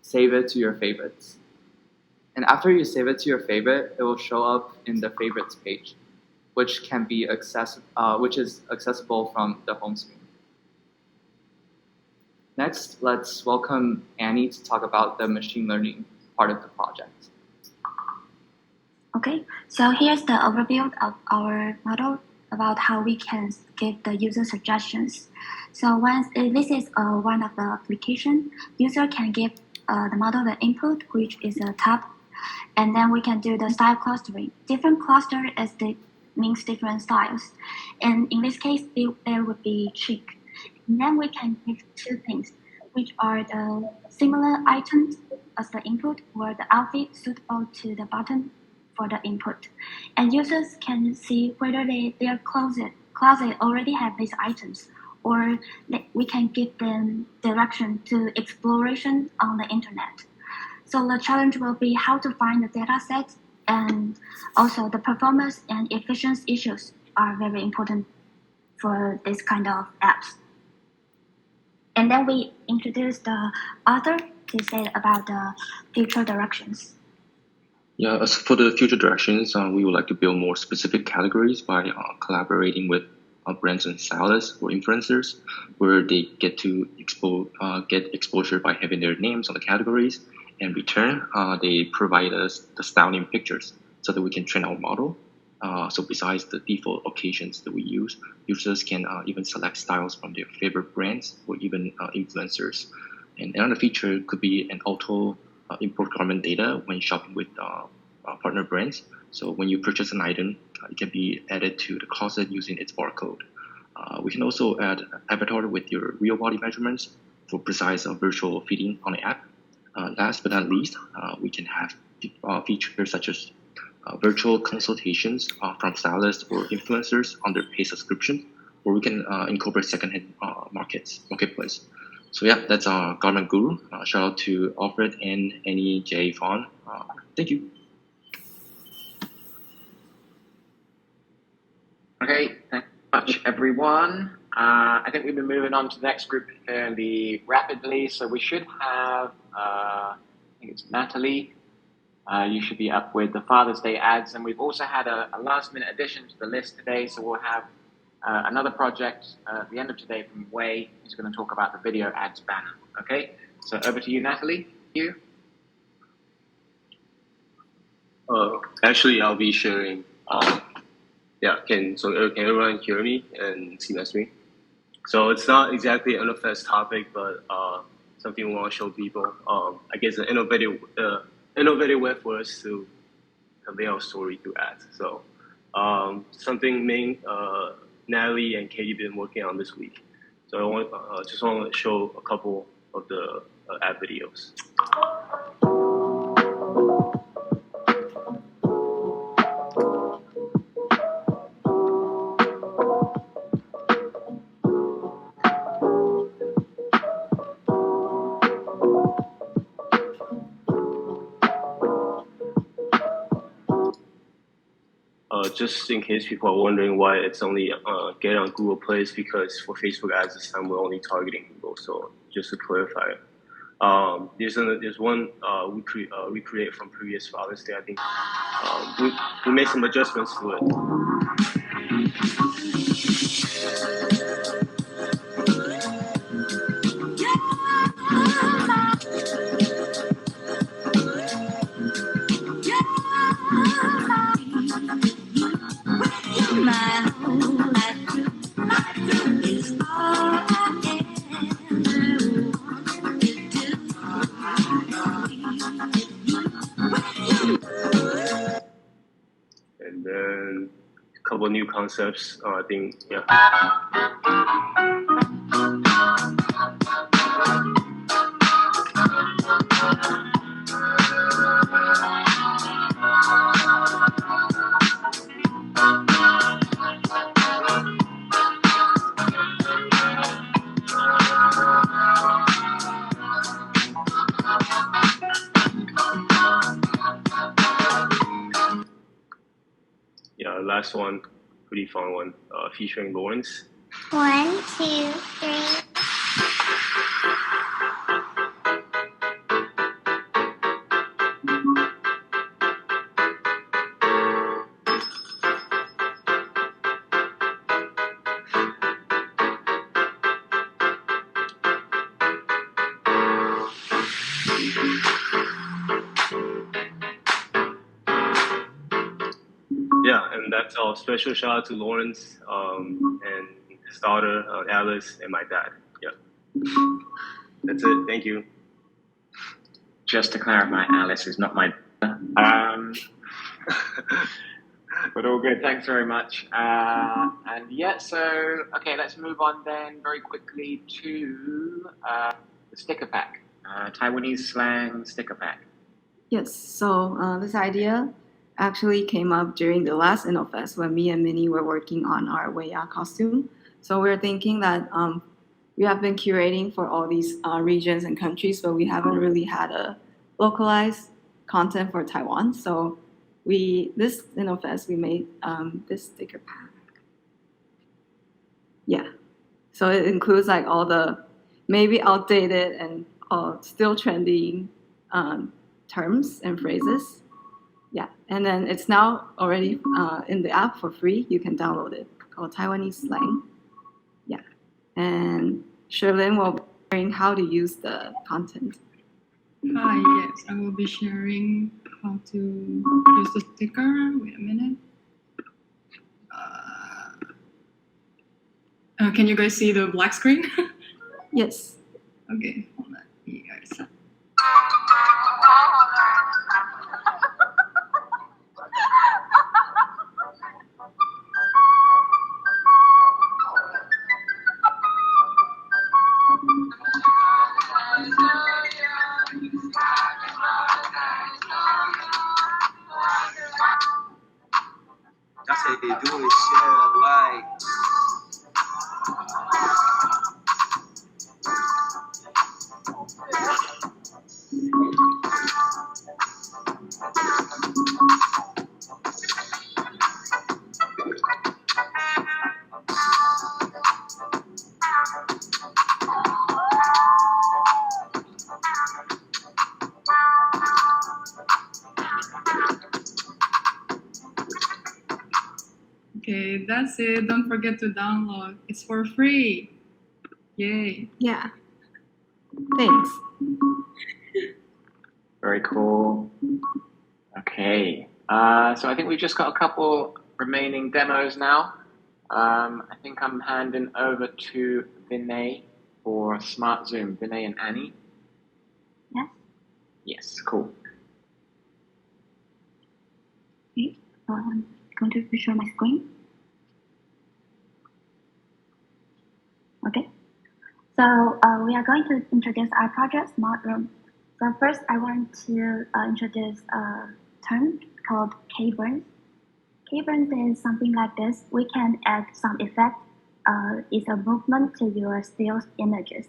save it to your favorites. And after you save it to your favorite, it will show up in the favorites page, which can be which is accessible from the home screen. Next, let's welcome Annie to talk about the machine learning part of the project. Okay, so here's the overview of our model about how we can give the user suggestions. So this is one of the application, user can give the model the input, which is a tab, and then we can do the style clustering. Different cluster means different styles, and in this case, there would be chic. And then we can give two things, which are the similar items as the input or the outfit suitable to the button for the input. And users can see whether their closet already have these items, or we can give them direction to exploration on the internet. So the challenge will be how to find the data set, and also the performance and efficiency issues are very important for this kind of apps. And then we introduce the author to say about the future directions. Yeah, as for the future directions, we would like to build more specific categories by collaborating with brands and stylists or influencers, where they get to get exposure by having their names on the categories. In return, they provide us the styling pictures so that we can train our model. So besides the default occasions that we use, users can even select styles from their favorite brands or even influencers. And another feature could be an auto import garment data when shopping with partner brands. So when you purchase an item, it can be added to the closet using its barcode. We can also add avatar with your real body measurements for precise virtual fitting on the app. Last but not least, we can have features such as virtual consultations from stylists or influencers under paid subscription, or we can incorporate secondhand marketplace. So yeah, that's our Garment Guru. Shout out to Alfred and Annie, Jay, Fawn. Thank you. Okay, thank you very much, everyone. I think we've been moving on to the next group fairly rapidly, so we should have, I think it's Natalie. You should be up with the Father's Day ads, and we've also had a last-minute addition to the list today, so we'll have another project at the end of today from Wei, who's going to talk about the video ads banner. Okay, so over to you, Natalie. You? Actually, I'll be sharing. Yeah, can everyone hear me and see my screen? So it's not exactly an InnoFest topic, but something we want to show people. I guess an innovative way for us to convey our story through ads. So something Natalie and Katie been working on this week. So I just want to show a couple of the ad videos. Just in case people are wondering why it's only get on Google Play, is because for Facebook ads this time we're only targeting Google. So just to clarify, there's one we create from previous Father's Day. I think we made some adjustments to it. And then a couple of new concepts. I think, yeah. Yeah, last one, pretty fun one, featuring Lawrence. 1, 2, 3. Yeah, and that's all. Special shout out to Lawrence and his daughter Alice and my dad. Yeah, that's it. Thank you. Just to clarify, Alice is not my daughter. But all good. Thanks very much. And yeah, so okay, let's move on then very quickly to the sticker pack, Taiwanese slang sticker pack. Yes. So this idea actually came up during the last InnoFest when me and Minnie were working on our Weiya costume. So we're thinking that we have been curating for all these regions and countries, but we haven't really had a localized content for Taiwan. So this InnoFest, we made this sticker pack. Yeah. So it includes like all the maybe outdated and still trending terms and phrases. Yeah, and then it's now already in the app for free. You can download it, called Taiwanese Slang. Yeah, and Sherlyn will be sharing how to use the content. Hi, yes, I will be sharing how to use the sticker. Wait a minute. Can you guys see the black screen? Yes. Okay, hold on. You guys. That's how they do it, share like. Okay, that's it. Don't forget to download. It's for free. Yay. Yeah. Thanks. Very cool. Okay. So I think we've just got a couple remaining demos now. I think I'm handing over to Vinay for Smart Zoom. Vinay and Annie. Yes. Yes, cool. Okay. I'm going to share my screen. Okay. So we are going to introduce our project, Smart Room. So first, I want to introduce a term called K-burns. K-burns is something like this. We can add some effect. It's a movement to your still images.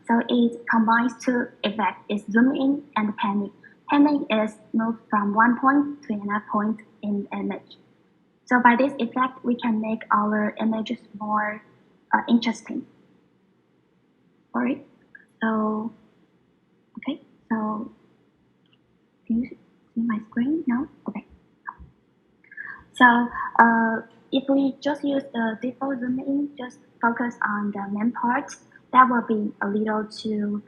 So it combines two effects. It's zoom in and panning. Panning is moved from one point to another point in the image. So by this effect, we can make our images more interesting. All right. So, okay. So, can you see my screen now? Okay. So, if we just use the default zoom in, just focus on the main part, that will be a little too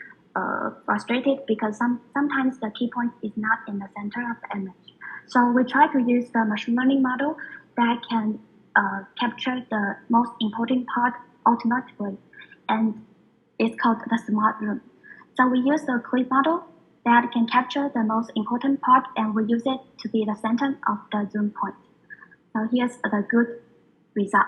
frustrated because sometimes the key point is not in the center of the image. So we try to use the machine learning model that can capture the most important part automatically, and it's called the Smart Room. So we use the clip model that can capture the most important part, and we use it to be the center of the zoom point. So here's the good result.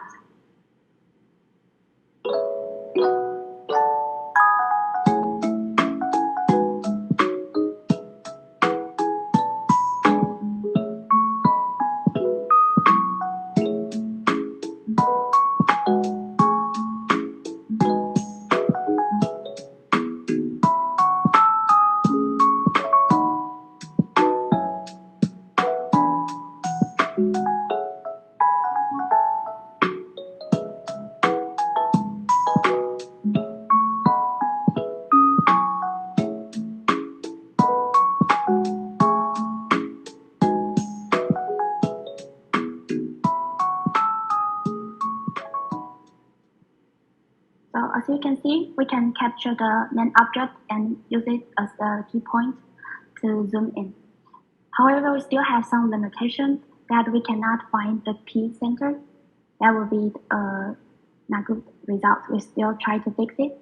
So as you can see, we can capture the main object and use it as the key point to zoom in. However, we still have some limitations that we cannot find the P center. That will be not good result. We still try to fix it.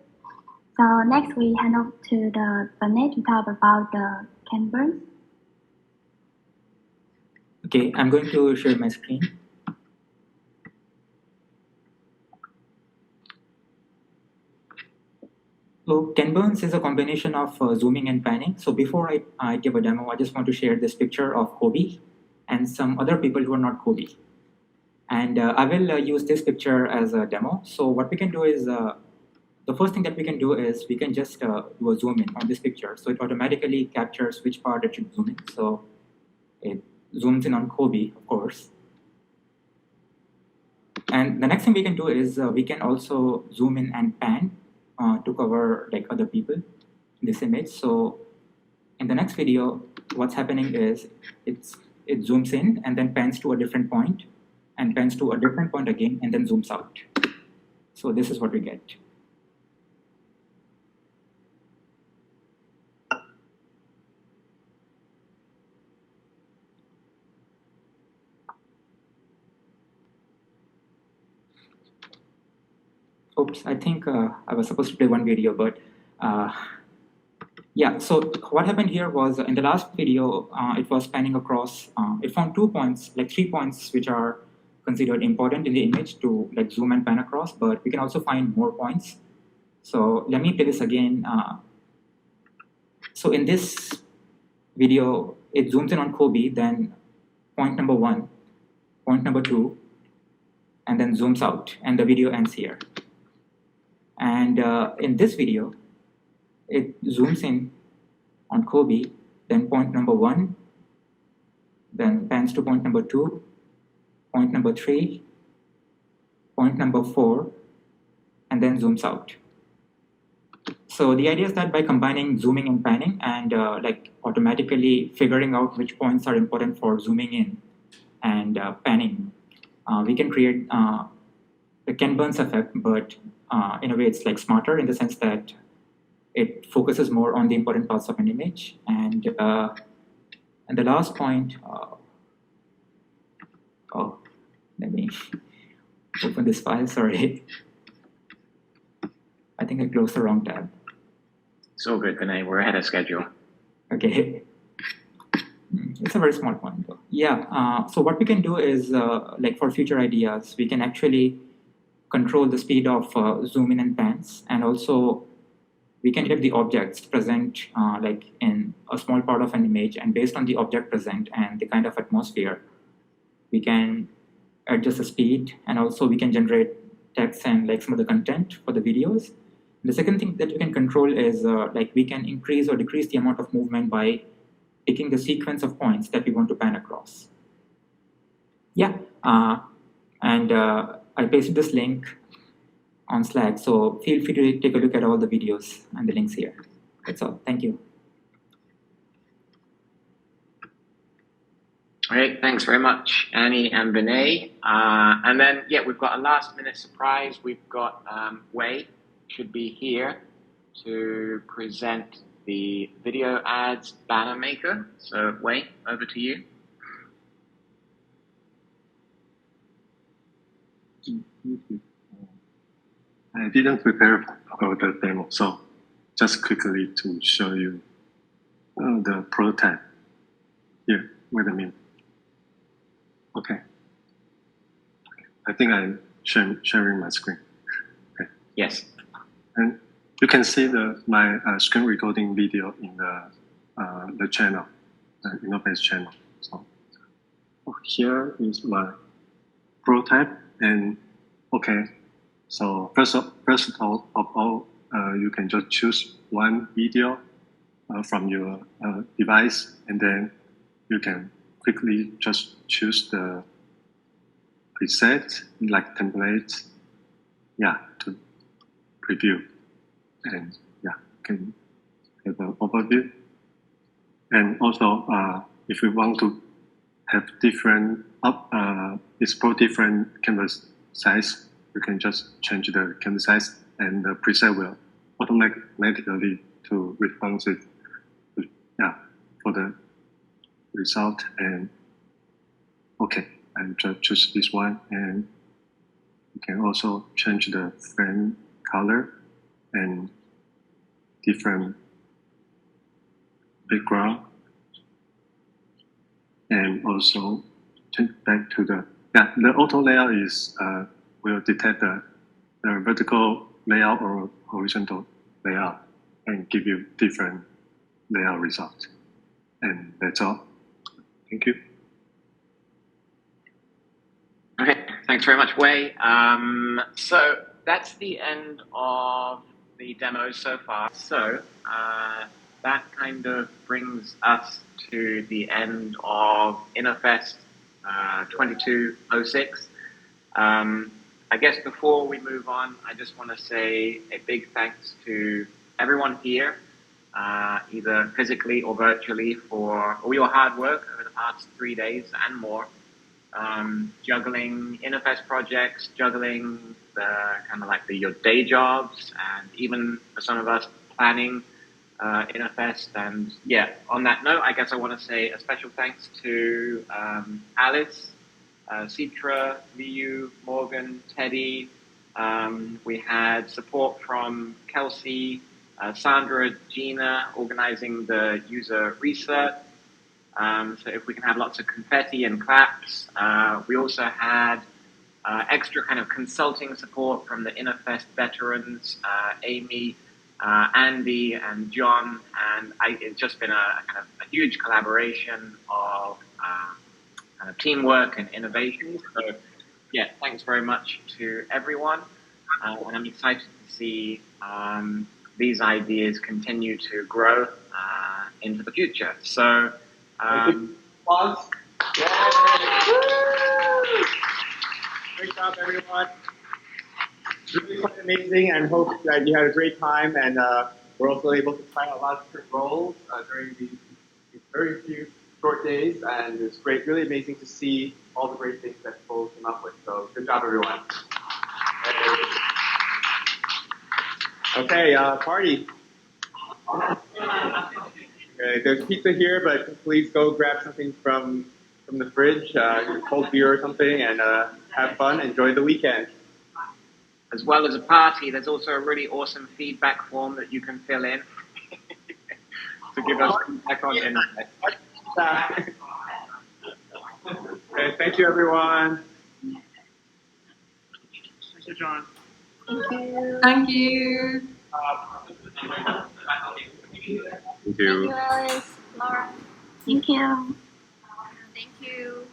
So next we hand over to the Vinay to talk about the K-burns. Okay, I'm going to share my screen. So K-burns is a combination of zooming and panning. So before I give a demo, I just want to share this picture of Kobe and some other people who are not Kobe. And I will use this picture as a demo. So what we can do is, the first thing that we can do is we can just do a zoom in on this picture. So it automatically captures which part it should zoom in. So it zooms in on Kobe, of course. And the next thing we can do is we can also zoom in and pan to cover like other people in this image. So in the next video, what's happening is it zooms in and then pans to a different point and pans to a different point again and then zooms out. So this is what we get. Oops, I think I was supposed to play one video, but Yeah, so what happened here was in the last video, it was panning across, it found 2 points, like 3 points, which are considered important in the image to like zoom and pan across, but we can also find more points. So let me play this again. So in this video, it zooms in on Kobe, then point number 1, point number 2, and then zooms out, and the video ends here. And in this video, it zooms in on Kobe, then point number 1, then pans to point number 2, point number 3, point number 4, and then zooms out. So the idea is that by combining zooming and panning and like automatically figuring out which points are important for zooming in and panning, we can create the Ken Burns effect, but in a way it's like smarter in the sense that it focuses more on the important parts of an image. And the last point, oh, let me open this file, sorry. I think I closed the wrong tab. It's all good, Vinay. We're ahead of schedule. Okay. It's a very small point though. Yeah, so what we can do is like for future ideas, we can actually control the speed of zoom in and pans, and also we can get the objects present like in a small part of an image, and based on the object present and the kind of atmosphere, we can adjust the speed, and also we can generate text and like some of the content for the videos. The second thing that we can control is like we can increase or decrease the amount of movement by picking the sequence of points that we want to pan across. Yeah, and I pasted this link on Slack, so feel free to take a look at all the videos and the links here. That's all. Thank you. All right, thanks very much, Annie and Vinay. And then, yeah, we've got a last-minute surprise. We've got Wei should be here to present the video ads banner maker. So, Wei, over to you. I didn't prepare for the demo, so just quickly to show you the prototype. Here, wait a minute. Okay. I think I'm sharing my screen. Okay. Yes. And you can see my screen recording video in the channel, the InnoFest channel. So here is my prototype, and okay. So first of all, you can just choose one video from your device, and then you can quickly just choose the preset, like template, yeah, to preview. And yeah, you can have an overview. And also, if you want to have different, explore different canvas size, you can just change the canvas size, and the preset will automatically to responsive, yeah, for the result. And okay, and just choose this one, and you can also change the frame color and different background, and also change back to the auto layout is will detect the vertical layout or horizontal layout and give you different layout result. And that's all. Thank you. Okay, thanks very much, Wei. So that's the end of the demo so far. So that kind of brings us to the end of InnoFest 2206. I guess before we move on, I just want to say a big thanks to everyone here, either physically or virtually, for all your hard work over the past 3 days and more. Juggling InnoFest projects, juggling your day jobs, and even for some of us planning InnoFest. And yeah, on that note, I guess I want to say a special thanks to Alice, Citra, Liu, Morgan, Teddy. We had support from Kelsey, Sandra, Gina organizing the user research. So if we can have lots of confetti and claps. We also had extra kind of consulting support from the InnoFest veterans, Amy, Andy, and John, and it's just been a kind of a huge collaboration of kind of teamwork and innovation. So yeah, thanks very much to everyone, and I'm excited to see these ideas continue to grow into the future. So. Applause. Great job, everyone. Really quite amazing, and hope that you had a great time. And we're also able to try out a lot of different roles during these very few short days. And it's great, really amazing to see all the great things that people came up with. So good job, everyone. Okay, party. Okay, there's pizza here, but please go grab something from the fridge, cold beer or something, and have fun. Enjoy the weekend. As well as a party, there's also a really awesome feedback form that you can fill in to give us feedback on InnoFest. Okay, thank you, everyone. Thank you, John. Thank you. Thank you. Thank you. Alice, Laura. Thank you. Thank you.